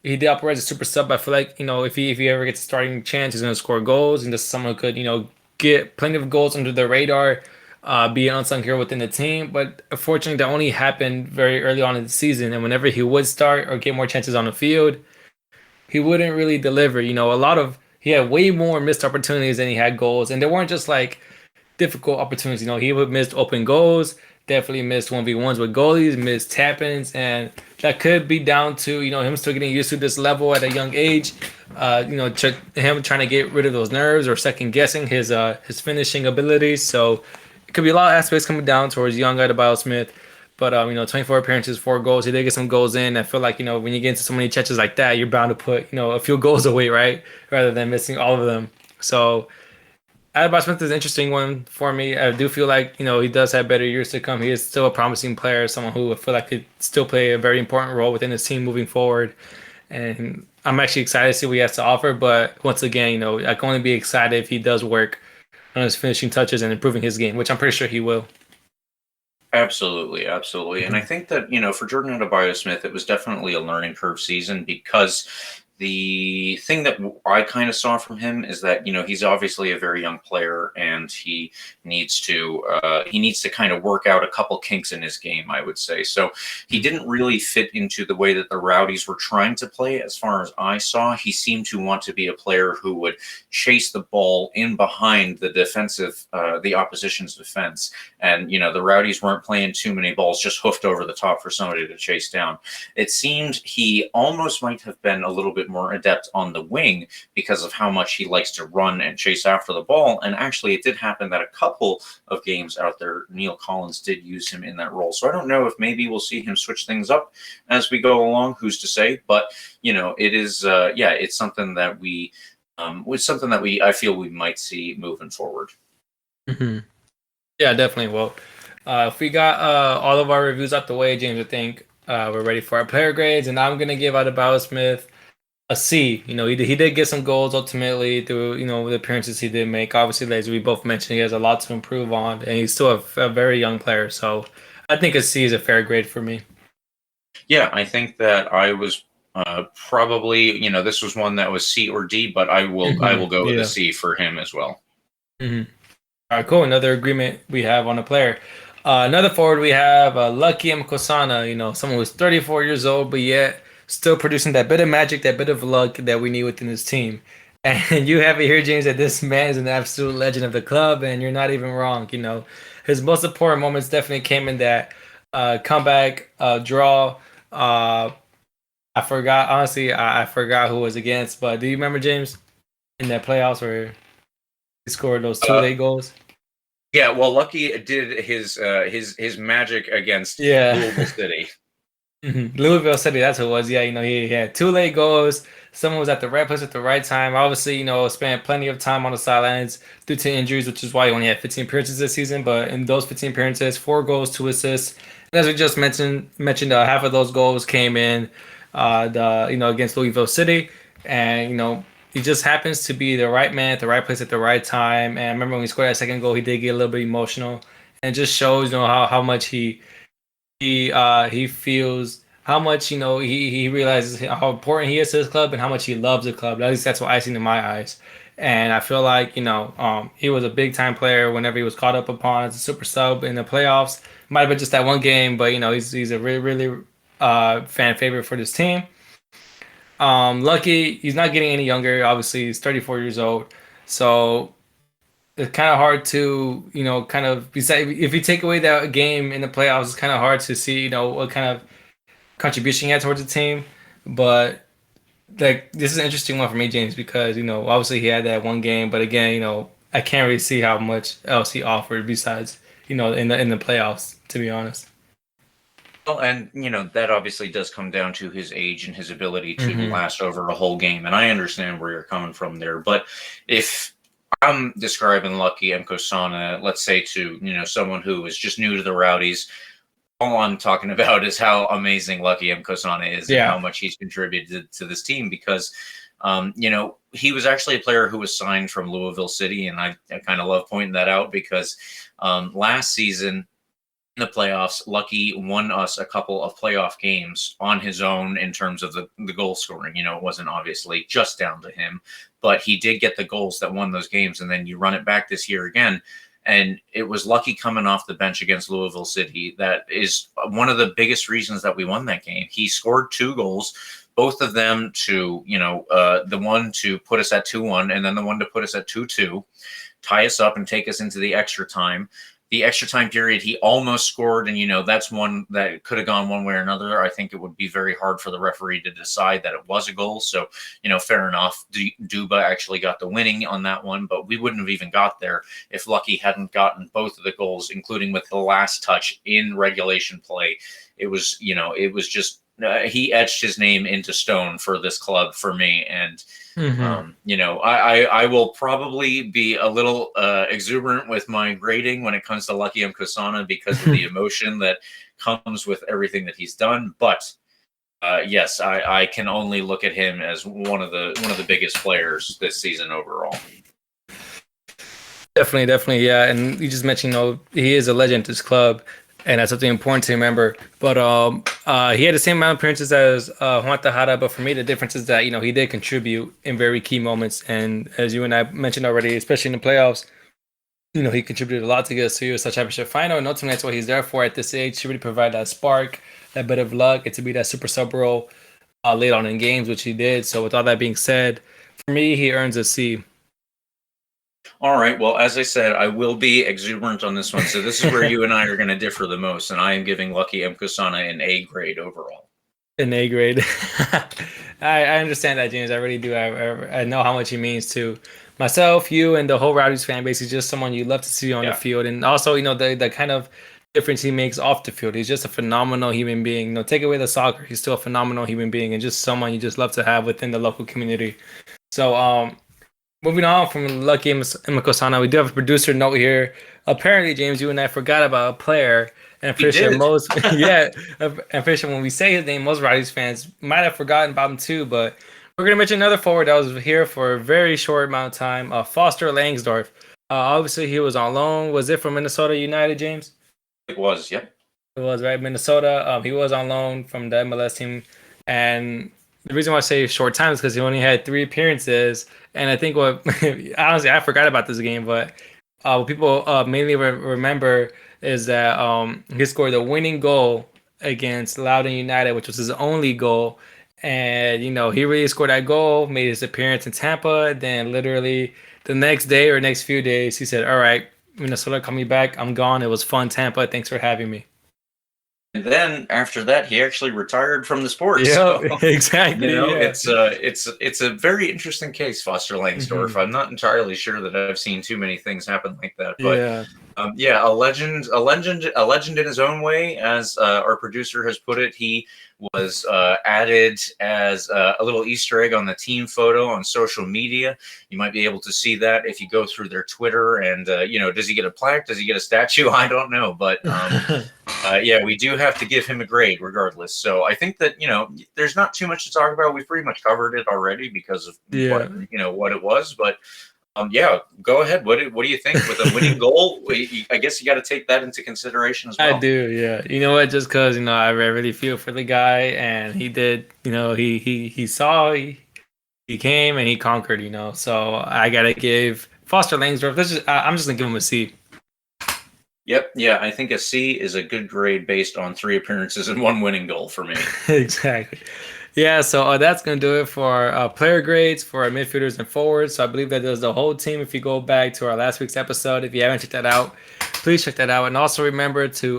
he did operate as a super sub. I feel like, if he ever gets a starting chance, he's gonna score goals and just someone who could, get plenty of goals under the radar, be an unsung hero within the team. But unfortunately that only happened very early on in the season. And whenever he would start or get more chances on the field, he wouldn't really deliver. He had way more missed opportunities than he had goals. And they weren't just like difficult opportunities. He would miss open goals, definitely missed 1v1s with goalies, missed tap-ins, and that could be down to, him still getting used to this level at a young age. Him trying to get rid of those nerves or second guessing his finishing abilities. So it could be a lot of aspects coming down towards young Adebayo Smith. But 24 appearances, 4 goals. He did get some goals in. I feel like when you get into so many chances like that, you're bound to put a few goals away, right? Rather than missing all of them. So Adebayo Smith is an interesting one for me. I do feel like he does have better years to come. He is still a promising player, someone who I feel like could still play a very important role within his team moving forward. And I'm actually excited to see what he has to offer. But once again, I can only be excited if he does work on his finishing touches and improving his game, which I'm pretty sure he will. Absolutely, absolutely. And I think that, for Jordan Adebayo Smith, it was definitely a learning curve season because the thing that I kind of saw from him is that, he's obviously a very young player and he needs to kind of work out a couple kinks in his game, I would say. So he didn't really fit into the way that the Rowdies were trying to play as far as I saw. He seemed to want to be a player who would chase the ball in behind the opposition's defense. And, the Rowdies weren't playing too many balls just hoofed over the top for somebody to chase down. It seemed he almost might have been a little bit more adept on the wing because of how much he likes to run and chase after the ball. And actually, it did happen that a couple of games out there, Neil Collins did use him in that role. So I don't know if maybe we'll see him switch things up as we go along. Who's to say? But, it is, it's something that I feel we might see moving forward. Hmm. Yeah, definitely. Well, if we got all of our reviews out the way, James, I think we're ready for our player grades. And I'm going to give Adebayo Smith a C. He did get some goals ultimately through the appearances he did make. Obviously, as we both mentioned, he has a lot to improve on, and he's still a very young player. So I think a C is a fair grade for me. Yeah, I think that I was probably, this was one that was C or D, but I will go with a Yeah. C for him as well. Hmm. All right, cool. Another agreement we have on a player. Another forward we have Lucky M Kosana. Someone who's 34 years old, but yet still producing that bit of magic, that bit of luck that we need within his team. And you have it here, James, that this man is an absolute legend of the club, and you're not even wrong. His most important moments definitely came in that comeback draw. Uh, I forgot, honestly, I forgot who it was against, but do you remember, James, in that playoffs where he scored those two late goals? Yeah, well, Lucky did his magic against Yeah. Louisville City. Louisville City, that's who it was. Yeah, he had 2 late goals. Someone was at the right place at the right time. Obviously, spent plenty of time on the sidelines due to injuries, which is why he only had 15 appearances this season. But in those 15 appearances, 4 goals, 2 assists. And as we just mentioned, half of those goals came in against Louisville City, and he just happens to be the right man at the right place at the right time. And I remember when he scored that second goal, he did get a little bit emotional, and it just shows how much he feels, how much he realizes how important he is to his club and how much he loves the club. At least that's what I seen in my eyes. And I feel like he was a big time player whenever he was caught up upon as a super sub in the playoffs. Might have been just that one game, but he's a really fan favorite for this team. Lucky, he's not getting any younger. Obviously, he's 34 years old, so it's kind of hard to kind of if you take away that game in the playoffs, it's kind of hard to see what kind of contribution he had towards the team. But like this is an interesting one for me, James, because obviously he had that one game, but again, I can't really see how much else he offered besides in the playoffs, to be honest. Well, and that obviously does come down to his age and his ability to last over a whole game, and I understand where you're coming from there. But if I'm describing Lucky M Kosana, let's say to someone who is just new to the Rowdies, all I'm talking about is how amazing Lucky M Kosana is and how much he's contributed to this team because, he was actually a player who was signed from Louisville City. And I kind of love pointing that out because last season in the playoffs, Lucky won us a couple of playoff games on his own in terms of the goal scoring. It wasn't obviously just down to him, but he did get the goals that won those games. And then you run it back this year again. And it was Lucky coming off the bench against Louisville City. That is one of the biggest reasons that we won that game. He scored 2 goals, both of them to, the one to put us at 2-1 and then the one to put us at 2-2, tie us up and take us into the extra time. The extra time period, he almost scored, and that's one that could have gone one way or another. I think it would be very hard for the referee to decide that it was a goal. So, fair enough. Duba actually got the winning on that one, but we wouldn't have even got there if Lucky hadn't gotten both of the goals, including with the last touch in regulation play. It was, just he etched his name into stone for this club for me, and. I will probably be a little exuberant with my grading when it comes to Lucky M Kosana because of the emotion that comes with everything that he's done. But yes, I can only look at him as one of the biggest players this season overall. Definitely, yeah. And you just mentioned, he is a legend to this club. And that's something important to remember. But he had the same amount of appearances as Juan Tejada, but for me, the difference is that he did contribute in very key moments. And as you and I mentioned already, especially in the playoffs, he contributed a lot to get us to USA Championship final. And ultimately, that's what he's there for at this age, to really provide that spark, that bit of luck, and to be that super sub role late on in games, which he did. So with all that being said, for me, he earns a C. All right. Well, as I said, I will be exuberant on this one. So this is where you and I are going to differ the most. And I am giving Lucky M Kosana an A grade overall. An A grade. I understand that, James. I really do. I know how much he means to myself, you, and the whole Rowdies fan base. He's just someone you love to see on the field. And also, the kind of difference he makes off the field. He's just a phenomenal human being. Take away the soccer, he's still a phenomenal human being and just someone you just love to have within the local community. So, moving on from Lucky M Kosana, we do have a producer note here. Apparently, James, you and I forgot about a player, and I'm pretty sure when we say his name, most Rowdies fans might have forgotten about him too. But we're gonna mention another forward that was here for a very short amount of time, Foster Langsdorff. Obviously, he was on loan. Was it from Minnesota United, James? It was, yep. It was, right? Minnesota. He was on loan from the MLS team, and the reason why I say short time is because he only had 3 appearances. And I think honestly, I forgot about this game, but what people mainly remember is that he scored the winning goal against Loudoun United, which was his only goal. And, he really scored that goal, made his appearance in Tampa. Then literally the next day or next few days, he said, all right, Minnesota, call me back. I'm gone. It was fun, Tampa. Thanks for having me. And then after that, he actually retired from the sport. Yeah, so, exactly. It's a very interesting case, Foster Langsdorff. I'm not entirely sure that I've seen too many things happen like that, but a legend in his own way, as our producer has put it. He was added as a little Easter egg on the team photo on social media. You might be able to see that if you go through their Twitter. And does he get a plaque? Does he get a statue? I don't know, but we do have to give him a grade regardless. So I think that there's not too much to talk about. We've pretty much covered it already because of what it was, but. Go ahead. What do you think with a winning goal? I guess you got to take that into consideration as well. I do, yeah. You know what? Just because I really feel for the guy, and he did. He saw, he came, and he conquered. So I gotta give Foster Langsdorff. I'm just gonna give him a C. Yep. Yeah, I think a C is a good grade based on 3 appearances and 1 winning goal for me. Exactly. Yeah, so that's going to do it for player grades for our midfielders and forwards. So I believe that does the whole team. If you go back to our last week's episode, if you haven't checked that out, please check that out. And also remember to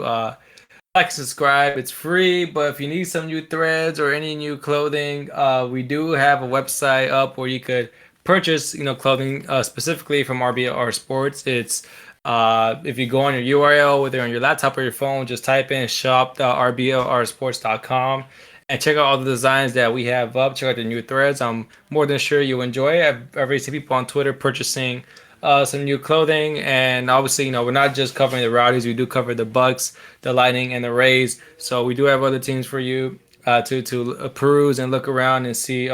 like and subscribe. It's free, but if you need some new threads or any new clothing, we do have a website up where you could purchase, clothing specifically from RBLR Sports. It's if you go on your URL, whether on your laptop or your phone, just type in shop.rblrsports.com and check out all the designs that we have up. Check out the new threads. I'm more than sure you'll enjoy it. I've already seen people on Twitter purchasing some new clothing, and obviously, we're not just covering the Rowdies. We do cover the Bucks, the Lightning, and the Rays. So we do have other teams for you to peruse and look around and see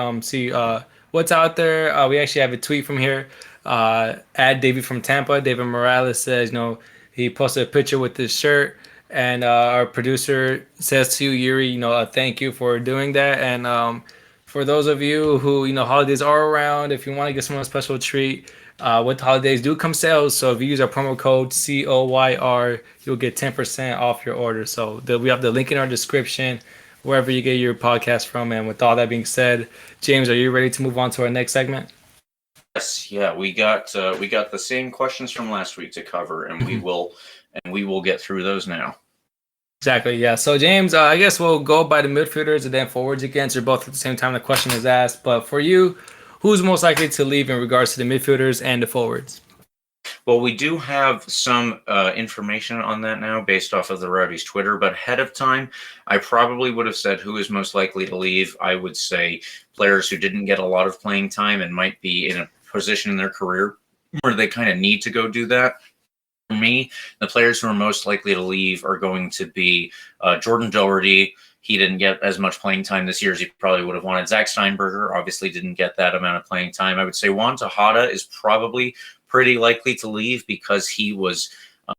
what's out there. We actually have a tweet from here. At David from Tampa, David Morales says, he posted a picture with this shirt, and our producer says to you, Yuri, thank you for doing that. And for those of you who, holidays are around, if you want to get someone a special treat, with the holidays do come sales. So if you use our promo code COYR, you'll get 10% off your order. So we have the link in our description, wherever you get your podcast from. And with all that being said, James, are you ready to move on to our next segment? Yes, yeah, we got the same questions from last week to cover, and we will get through those now. Exactly, yeah. So James, I guess we'll go by the midfielders and then forwards again. So both at the same time the question is asked. But for you, who's most likely to leave in regards to the midfielders and the forwards? Well, we do have some information on that now based off of the Rowdies Twitter, but ahead of time, I probably would have said who is most likely to leave. I would say players who didn't get a lot of playing time and might be in a position in their career where they kind of need to go do that. For me, the players who are most likely to leave are going to be Jordan Doherty. He didn't get as much playing time this year as he probably would have wanted. Zack Steinberger obviously didn't get that amount of playing time. I would say Juan Tejada is probably pretty likely to leave because he was,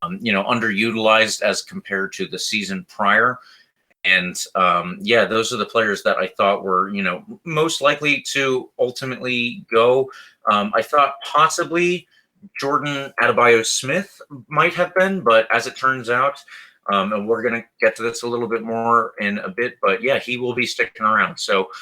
underutilized as compared to the season prior. And those are the players that I thought were, most likely to ultimately go. I thought possibly Jordan Adebayo Smith might have been, but as it turns out, and we're going to get to this a little bit more in a bit, but yeah, he will be sticking around. So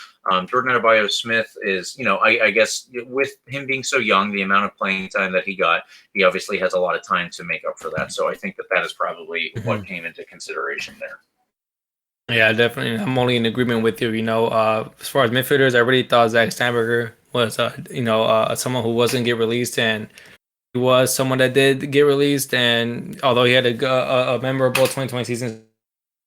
Jordan Adebayo Smith is, I guess with him being so young, the amount of playing time that he got, he obviously has a lot of time to make up for that. So I think that is probably what came into consideration there. Yeah, definitely. I'm only in agreement with you. As far as midfielders, I really thought Zack Steinberger was, someone who wasn't get released, and he was someone that did get released. And although he had a memorable 2020 season,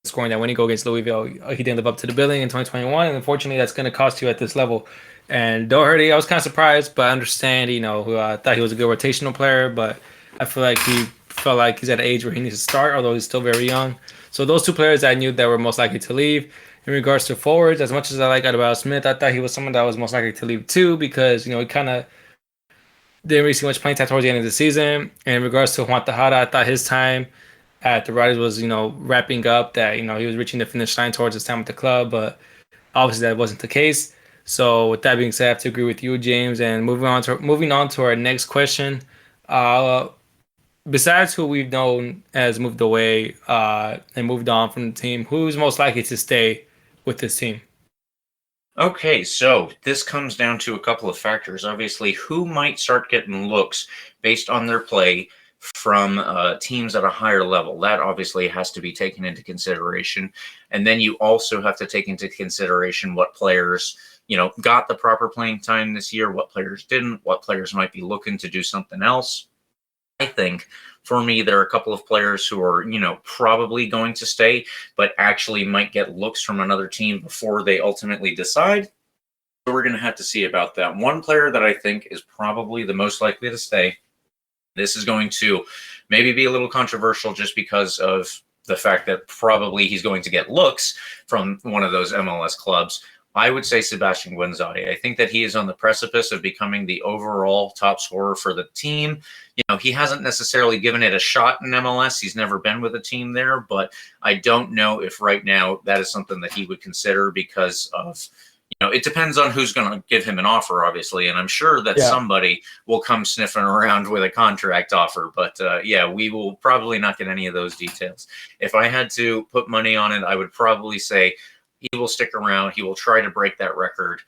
scoring that winning goal against Louisville, he didn't live up to the billing in 2021, and unfortunately, that's going to cost you at this level. And Doherty, I was kind of surprised, but I understand. Who I thought he was a good rotational player, but I feel like he felt like he's at an age where he needs to start, although he's still very young. So those two players I knew that were most likely to leave. In regards to forwards, as much as I like Adebayo Smith, I thought he was someone that was most likely to leave too, because he kind of didn't really see much playing time towards the end of the season. And in regards to Juan Tejada, I thought his time at the Rowdies was wrapping up. That he was reaching the finish line towards his time with the club, but obviously that wasn't the case. So with that being said, I have to agree with you, James. And moving on to our next question. Besides who we've known has moved away and moved on from the team, who's most likely to stay with this team? Okay, so this comes down to a couple of factors. Obviously, who might start getting looks based on their play from teams at a higher level. That obviously has to be taken into consideration. And then you also have to take into consideration what players, got the proper playing time this year, what players didn't, what players might be looking to do something else. I think for me, there are a couple of players who are, probably going to stay, but actually might get looks from another team before they ultimately decide. So we're going to have to see about that. One player that I think is probably the most likely to stay. This is going to maybe be a little controversial just because of the fact that probably he's going to get looks from one of those MLS clubs. I would say Sebastian Gwinzatti. I think that he is on the precipice of becoming the overall top scorer for the team. He hasn't necessarily given it a shot in MLS. He's never been with a team there, but I don't know if right now that is something that he would consider because of, it depends on who's going to give him an offer, obviously, and I'm sure that somebody will come sniffing around with a contract offer. But we will probably not get any of those details. If I had to put money on it, I would probably say he will stick around. He will try to break that record.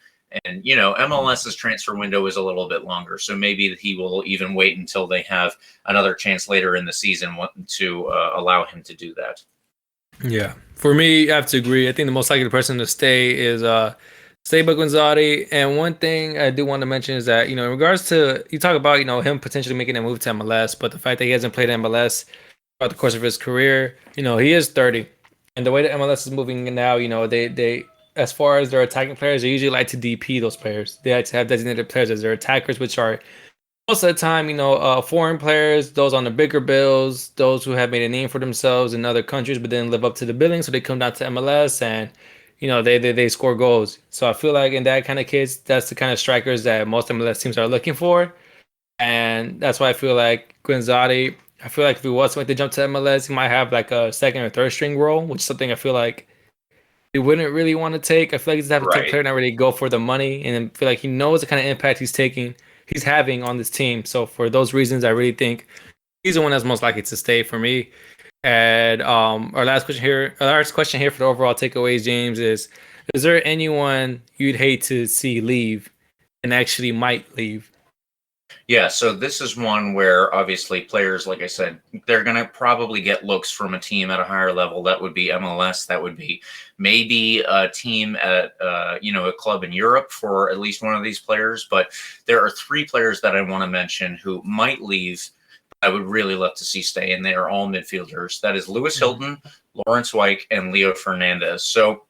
And, MLS's transfer window is a little bit longer, so maybe he will even wait until they have another chance later in the season to allow him to do that. Yeah. For me, I have to agree. I think the most likely person to stay is Sebastian Guenzadi. And one thing I do want to mention is that, in regards to, you talk about, him potentially making a move to MLS, but the fact that he hasn't played MLS throughout the course of his career, he is 30. And the way that MLS is moving now, they as far as their attacking players, they usually like to DP those players. They like to have designated players as their attackers, which are most of the time, foreign players, those on the bigger bills, those who have made a name for themselves in other countries, but didn't live up to the billing. So they come down to MLS and, they score goals. So I feel like in that kind of case, that's the kind of strikers that most MLS teams are looking for. And that's why I feel like Gwinzatti, if he was to jump to MLS, he might have like a second or third string role, which is something I feel like he wouldn't really want to take. I feel like he's the type of player not really go for the money, and I feel like he knows the kind of impact he's having on this team. So for those reasons, I really think he's the one that's most likely to stay for me. And our last question here for the overall takeaways, James, is there anyone you'd hate to see leave and actually might leave? Yeah, so this is one where obviously players, like I said, they're going to probably get looks from a team at a higher level. That would be MLS. That would be maybe a team at, a club in Europe for at least one of these players. But there are 3 players that I want to mention who might leave. I would really love to see stay, and they are all midfielders. That is Lewis Hilton, Lawrence Weick, and Leo Fernandez. So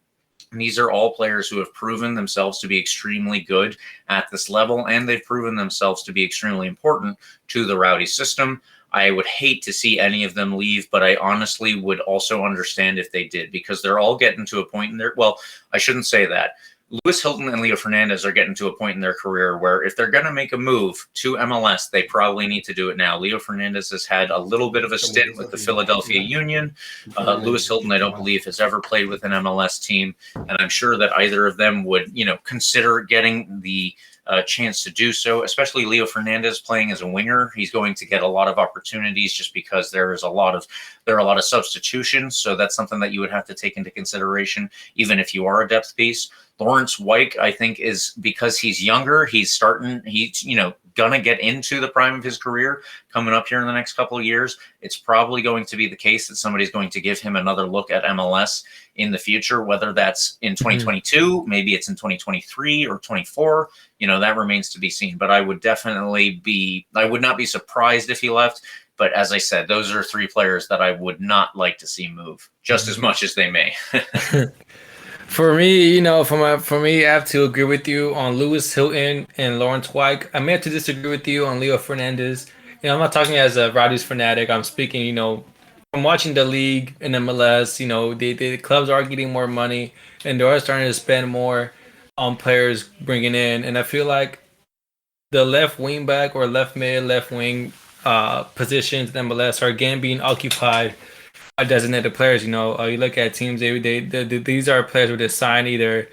these are all players who have proven themselves to be extremely good at this level, and they've proven themselves to be extremely important to the Rowdy system. I would hate to see any of them leave, but I honestly would also understand if they did, because they're all getting to a point in their, well, I shouldn't say that. Lewis Hilton and Leo Fernandez are getting to a point in their career where if they're going to make a move to MLS, they probably need to do it now. Leo Fernandez has had a little bit of a stint with the Philadelphia Union. Lewis Hilton, I don't believe, has ever played with an MLS team. And I'm sure that either of them would, consider getting the chance to do so, especially Leo Fernandez playing as a winger. He's going to get a lot of opportunities just because there are a lot of substitutions. So that's something that you would have to take into consideration, even if you are a depth piece. Lawrence Weick, I think, is because he's younger, he's going to get into the prime of his career coming up here in the next couple of years. It's probably going to be the case that somebody's going to give him another look at MLS in the future, whether that's in 2022, maybe it's in 2023 or 24, that remains to be seen. But I would not be surprised if he left. But as I said, those are 3 players that I would not like to see move just as much as they may. For me, for me, I have to agree with you on Lewis Hilton and Lawrence Weick. I may have to disagree with you on Leo Fernandez. I'm not talking as a Rowdies fanatic. I'm speaking, from watching the league in MLS. The clubs are getting more money, and they are starting to spend more on players bringing in. And I feel like the left wing back or left mid, left wing positions in MLS are again being occupied designated players. You look at teams, these are players who just sign either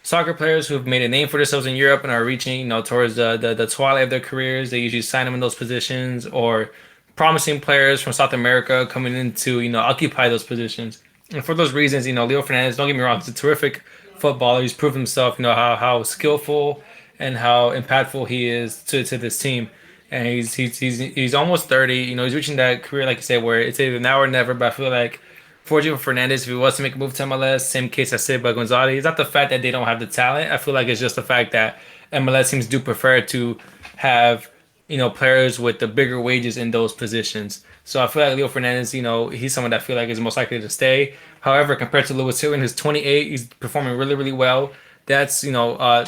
soccer players who've made a name for themselves in Europe and are reaching, towards the twilight of their careers. They usually sign them in those positions, or promising players from South America coming in to, occupy those positions. And for those reasons, Leo Fernandez, don't get me wrong, he's a terrific footballer. He's proved himself, how skillful and how impactful he is to this team. And he's almost 30. He's reaching that career, like you said, where it's either now or never. But I feel like, fortunately for Fernandez, if he was to make a move to MLS, same case as Sebastian Gonzalez, it's not the fact that they don't have the talent. I feel like it's just the fact that MLS teams do prefer to have, players with the bigger wages in those positions. So I feel like Leo Fernandez, he's someone that I feel like is most likely to stay. However, compared to Lewis Hilton, who's 28, he's performing really, really well. That's,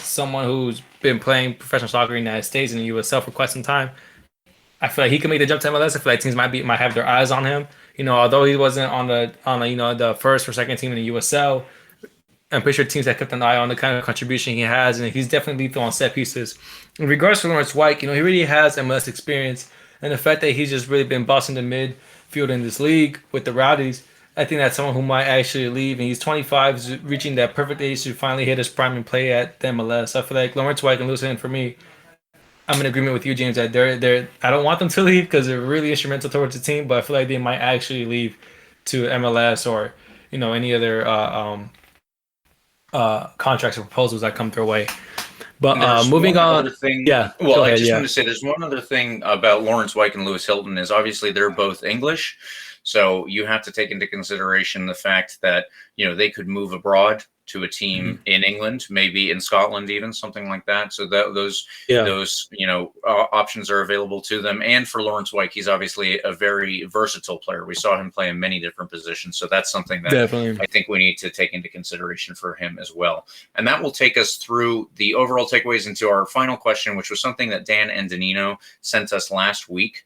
someone who's been playing professional soccer in the United States and the USL for quite some time. I feel like he can make the jump to MLS. I feel like teams might have their eyes on him. Although he wasn't on the first or second team in the USL, I'm pretty sure teams have kept an eye on the kind of contribution he has, and he's definitely lethal on set pieces. In regards to Lawrence Weick, he really has MLS experience, and the fact that he's just really been bossing the midfield in this league with the Rowdies, I think that's someone who might actually leave, and he's 25, he's reaching that perfect age to finally hit his prime and play at the MLS. I feel like Lawrence White and Lewis Hilton, for me, I'm in agreement with you, James, that they're I don't want them to leave because they're really instrumental towards the team, but I feel like they might actually leave to MLS or any other contracts or proposals that come their way. But moving on, yeah. Well, I ahead, just want to say there's one other thing about Lawrence White and Lewis Hilton is obviously they're both English, so you have to take into consideration the fact that they could move abroad to a team in England, maybe in Scotland, even something like that. So those options are available to them. And for Lawrence White, he's obviously a very versatile player. We saw him play in many different positions, so that's something that Definitely. I think we need to take into consideration for him as well. And that will take us through the overall takeaways into our final question, which was something that Dan and Danino sent us last week.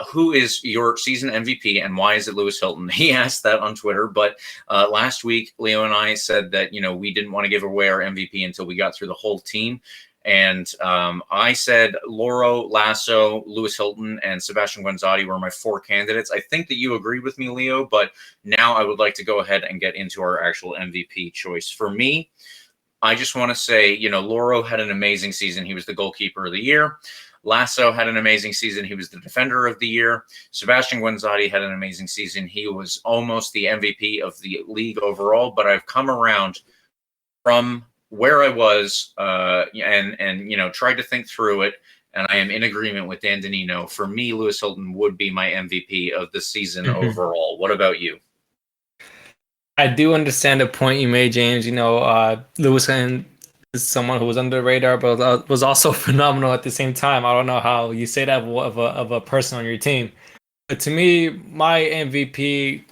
Who is your season MVP and why is it Lewis Hilton? He asked that on Twitter, but last week, Leo and I said that, we didn't want to give away our MVP until we got through the whole team. And I said Loro, Lasso, Lewis Hilton, and Sebastian Guenzadi were my 4 candidates. I think that you agreed with me, Leo, but now I would like to go ahead and get into our actual MVP choice. For me, I just want to say, Loro had an amazing season. He was the goalkeeper of the year. Lasso had an amazing season. He was the defender of the year. Sebastian Gwinzatti had an amazing season. He was almost the MVP of the league overall, but I've come around from where I was and tried to think through it, and I am in agreement with Dan Danino. For me, Lewis Hilton would be my MVP of the season overall. What about you? I do understand the point you made, James. Lewis Hilton is someone who was under the radar, but was also phenomenal at the same time. I don't know how you say that of a person on your team. But to me, my MVP,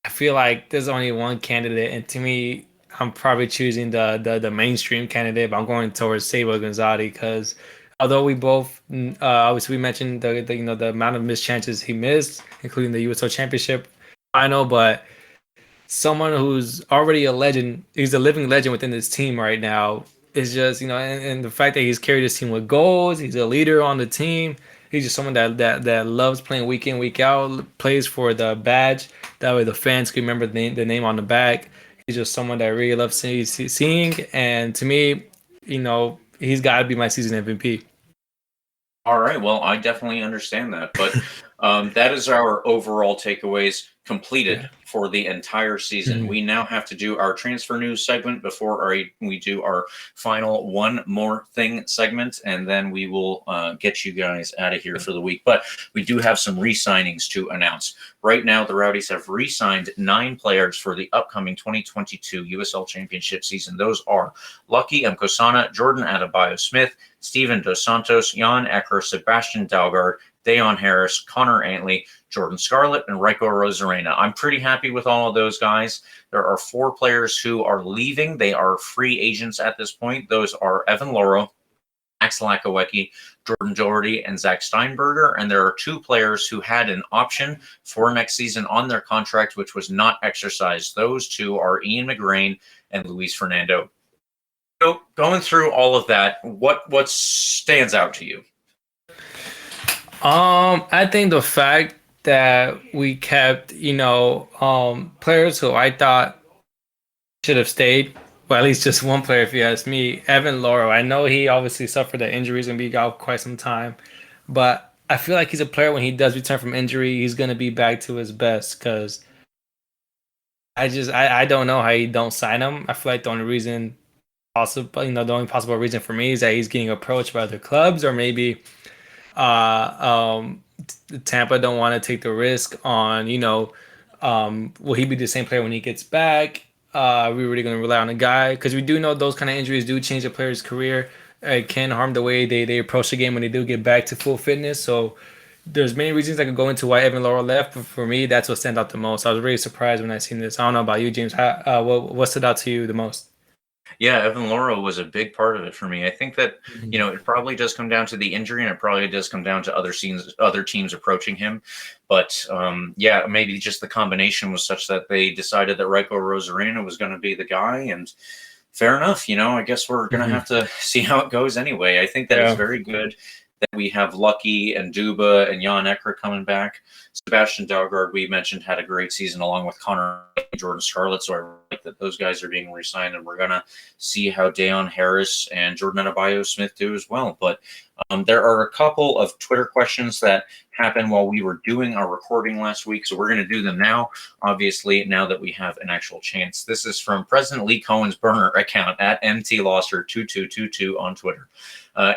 I feel like there's only one candidate, and to me, I'm probably choosing the mainstream candidate. But I'm going towards Sebastian Gonzalez because although we both obviously we mentioned the amount of missed chances he missed, including the USL Championship final, but someone who's already a legend, he's a living legend within this team right now. Is just and the fact that he's carried his team with goals, he's a leader on the team. He's just someone that loves playing week in, week out, plays for the badge. That way the fans can remember the name on the back. He's just someone that I really love seeing. And to me, he's got to be my season MVP. All right. Well, I definitely understand that. But that is our overall takeaways completed for the entire season. We now have to do our transfer news segment before we do our final one more thing segment, and then we will get you guys out of here for the week. But we do have some re-signings to announce. Right now, the Rowdies have re-signed 9 players for the upcoming 2022 USL Championship season. Those are Lucky M Kosana, Jordan Adebayo Smith, Steven Dos Santos, Jan Eckra, Sebastian Dalgard, Deon Harris, Connor Antley, Jordan Scarlett, and Rico Rosarena. I'm pretty happy with all of those guys. There are 4 players who are leaving. They are free agents at this point. Those are Evan Loro, Max Lakawecki, Jordan Doherty, and Zack Steinberger. And there are 2 players who had an option for next season on their contract, which was not exercised. Those 2 are Ian McGrain and Louise Fernando. So going through all of that, what stands out to you? I think the fact that we kept, players who I thought should have stayed, well, at least just one player, if you ask me, Evan Loro. I know he obviously suffered the injuries and be out quite some time, but I feel like he's a player when he does return from injury, he's going to be back to his best because I don't know how you don't sign him. I feel like the only reason possible, the only possible reason for me is that he's getting approached by other clubs, or maybe Tampa don't want to take the risk on, will he be the same player when he gets back? We're really going to rely on a guy because we do know those kind of injuries do change a player's career. It can harm the way they approach the game when they do get back to full fitness. So there's many reasons I could go into why Evan Loro left, but for me, that's what stands out the most. I was really surprised when I seen this. I don't know about you, James. What stood out to you the most? Yeah, Evan Loro was a big part of it for me. I think that, it probably does come down to the injury, and it probably does come down to other teams approaching him. But, maybe just the combination was such that they decided that Rico Rosarena was going to be the guy. And fair enough, I guess we're going to have to see how it goes anyway. I think that it's very good we have Lucky and Duba and Jan Eckra coming back. Sebastian Dalgard, we mentioned, had a great season along with Connor and Jordan Scarlett. So I like that those guys are being re-signed, and we're going to see how Deon Harris and Jordan Adebayo Smith do as well. But there are a couple of Twitter questions that happened while we were doing our recording last week. So we're going to do them now, obviously, now that we have an actual chance. This is from President Lee Cohen's burner account at MTLoster2222 on Twitter.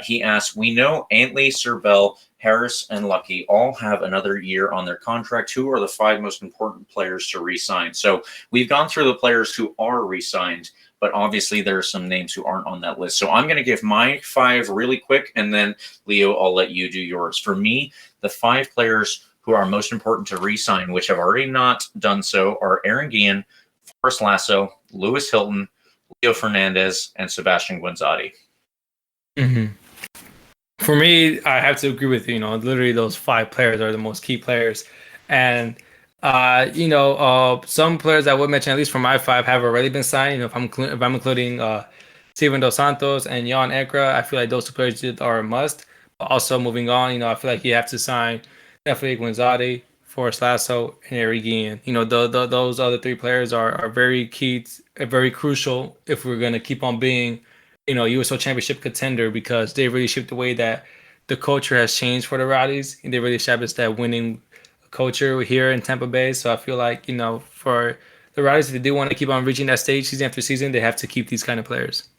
He asks, we know Antley, Cerbelle, Harris, and Lucky all have another year on their contract. Who are the 5 most important players to re-sign? So we've gone through the players who are re-signed, but obviously there are some names who aren't on that list. So I'm going to give my 5 really quick, and then, Leo, I'll let you do yours. For me, the 5 players who are most important to re-sign, which have already not done so, are Aaron Guillen, Forrest Lasso, Lewis Hilton, Leo Fernandez, and Sebastian Guenzadi. Mm-hmm. For me, I have to agree with you. Literally those 5 players are the most key players. And, some players I would mention, at least for my 5, have already been signed. If I'm including Steven Dos Santos and Jan Eckra, I feel like those 2 players are a must. But also moving on, I feel like you have to sign definitely Gwinzatti, Forrest Lasso, and Aaron Guillen. Those other 3 players are very key, very crucial if we're going to keep on being USL Championship contender, because they really shaped the way that the culture has changed for the Rowdies. They really established that winning culture here in Tampa Bay. So I feel like, for the Rowdies, if they do want to keep on reaching that stage season after season, they have to keep these kind of players.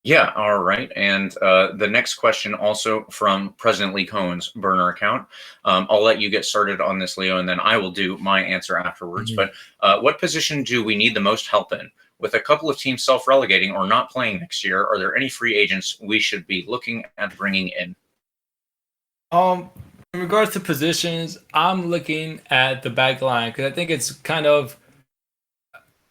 Yeah, all right. And the next question also from President Lee Cohen's burner account. I'll let you get started on this, Leo, and then I will do my answer afterwards. Mm-hmm. But what position do we need the most help in? With a couple of teams self-relegating or not playing next year, are there any free agents we should be looking at bringing in? In regards to positions, I'm looking at the back line, because I think it's kind of,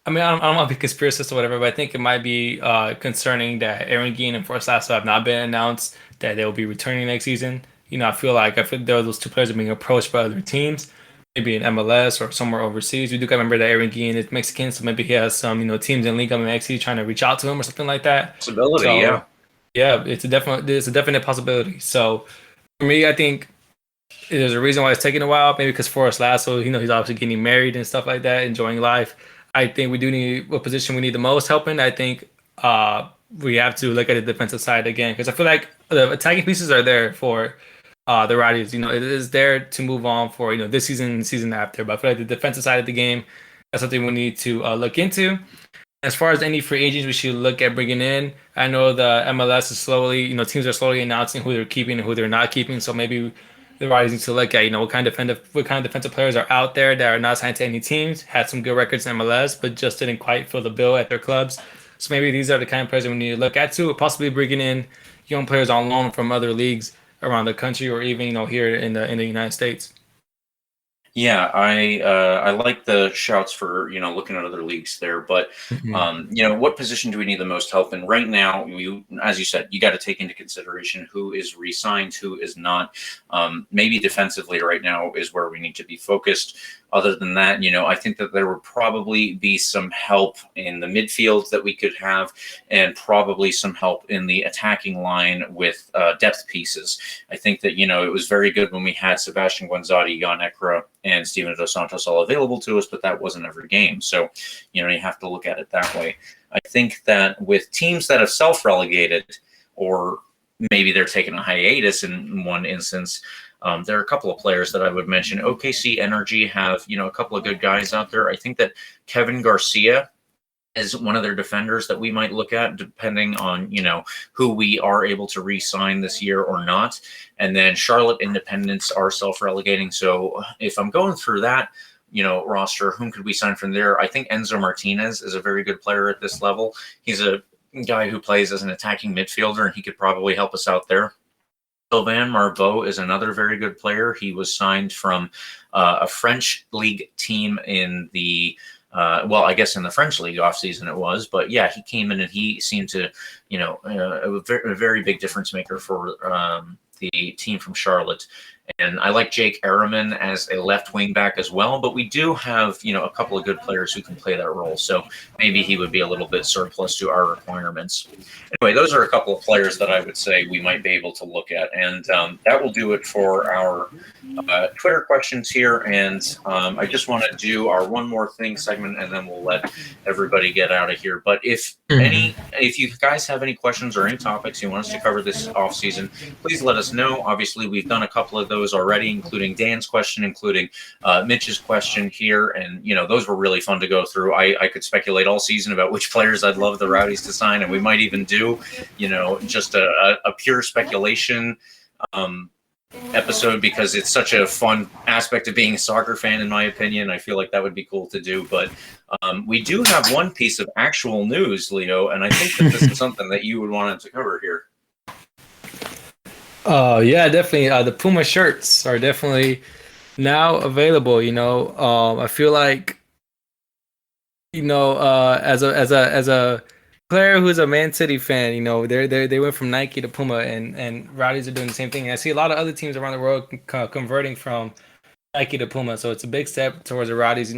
I don't want to be conspiracist or whatever, but I think it might be concerning that Aaron Guillen and Forrest Lasso have not been announced that they will be returning next season. I feel like those 2 players are being approached by other teams, maybe in MLS or somewhere overseas. We do gotta remember that Aaron Guillen is Mexican, so maybe he has some, teams in Liga MX trying to reach out to him or something like that. Possibility, yeah. Yeah, it's a definite possibility. So for me, I think there's a reason why it's taking a while. Maybe because Forrest Lasso, he's obviously getting married and stuff like that, enjoying life. I think we do need what position we need the most help in. I think we have to look at the defensive side again, because I feel like the attacking pieces are there for the Rowdies. It is there to move on for this season and the season after. But I feel like the defensive side of the game, that's something we need to look into. As far as any free agents we should look at bringing in, I know the MLS is slowly, teams are slowly announcing who they're keeping and who they're not keeping. So maybe the Rowdies need to look at, what kind of defensive players are out there that are not signed to any teams, had some good records in MLS, but just didn't quite fill the bill at their clubs. So maybe these are the kind of players that we need to look at too, possibly bringing in young players on loan from other leagues around the country, or even here in the United States. Yeah, I like the shouts for looking at other leagues there, but what position do we need the most help in right now? As you said, you got to take into consideration who is re-signed, who is not. Maybe defensively right now is where we need to be focused. Other than that, I think that there would probably be some help in the midfield that we could have, and probably some help in the attacking line with depth pieces. I think that, it was very good when we had Sebastian Guinzatti, Jan Eckra, and Steven Dos Santos all available to us, but that wasn't every game. So, you have to look at it that way. I think that with teams that have self-relegated, or maybe they're taking a hiatus in one instance, there are a couple of players that I would mention. OKC Energy have, a couple of good guys out there. I think that Kevin Garcia is one of their defenders that we might look at, depending on, who we are able to re-sign this year or not. And then Charlotte Independents are self-relegating. So if I'm going through that, roster, whom could we sign from there? I think Enzo Martinez is a very good player at this level. He's a guy who plays as an attacking midfielder, and he could probably help us out there. Sylvain Marveau is another very good player. He was signed from a French league team in the I guess in the French league offseason it was. But yeah, he came in and he seemed to, a very big difference maker for the team from Charlotte. And I like Jake Ehrman as a left wing back as well, but we do have, a couple of good players who can play that role. So maybe he would be a little bit surplus to our requirements. Anyway, those are a couple of players that I would say we might be able to look at. And that will do it for our Twitter questions here. And I just want to do our one more thing segment, and then we'll let everybody get out of here. But if you guys have any questions or any topics you want us to cover this off season, please let us know. Obviously, we've done a couple of those already, including Dan's question, including Mitch's question here. And, those were really fun to go through. I could speculate all season about which players I'd love the Rowdies to sign, and we might even do, just a pure speculation episode, because it's such a fun aspect of being a soccer fan, in my opinion. I feel like that would be cool to do. But we do have one piece of actual news, Leo, and I think that this is something that you would want to cover here. Yeah, definitely. The Puma shirts are definitely now available. I feel like, as a player who's a Man City fan, they went from Nike to Puma, and Rowdies are doing the same thing. And I see a lot of other teams around the world converting from Nike to Puma, so it's a big step towards the Rowdies.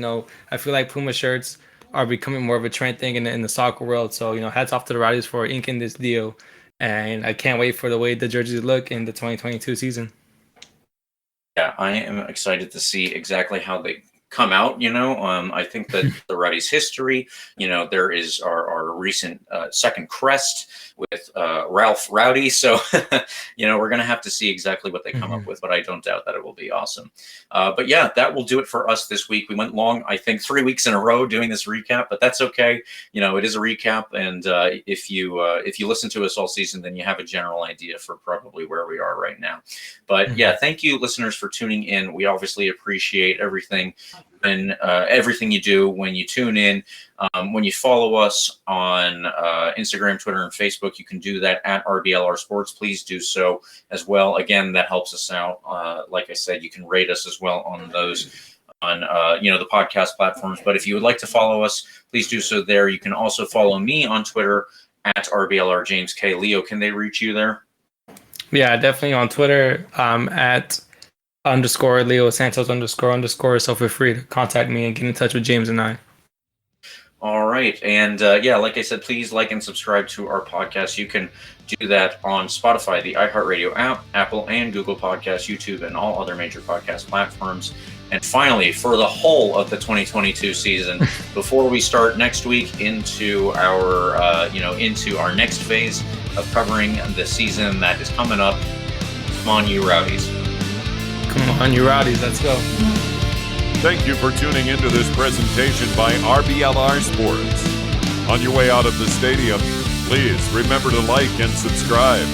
I feel like Puma shirts are becoming more of a trend thing in the soccer world. So hats off to the Rowdies for inking this deal. And I can't wait for the way the jerseys look in the 2022 season. Yeah, I am excited to see exactly how they come out. I think that the Rowdies history, there is our recent second crest with Ralph Rowdy. So, we're going to have to see exactly what they come up with, but I don't doubt that it will be awesome. But yeah, that will do it for us this week. We went long, I think 3 weeks in a row doing this recap, but that's okay. It is a recap. And if you listen to us all season, then you have a general idea for probably where we are right now. But yeah, thank you listeners for tuning in. We obviously appreciate everything and everything you do when you tune in. When you follow us on Instagram, Twitter, and Facebook, you can do that at RBLR Sports. Please do so as well. Again, that helps us out. Like I said, you can rate us as well on those on the podcast platforms. But if you would like to follow us, please do so there. You can also follow me on Twitter at RBLR James K. Leo, can they reach you there? Yeah, definitely on Twitter. At _Leo Santos __. So feel free to contact me and get in touch with James and I. All right. And like I said, please like and subscribe to our podcast. You can do that on Spotify, the iHeartRadio app, Apple and Google Podcasts, YouTube, and all other major podcast platforms. And finally, for the whole of the 2022 season, before we start next week into our next phase of covering the season that is coming up, come on, you Rowdies. Come on, you Rowdies. Let's go. Thank you for tuning into this presentation by RBLR Sports. On your way out of the stadium, please remember to like and subscribe.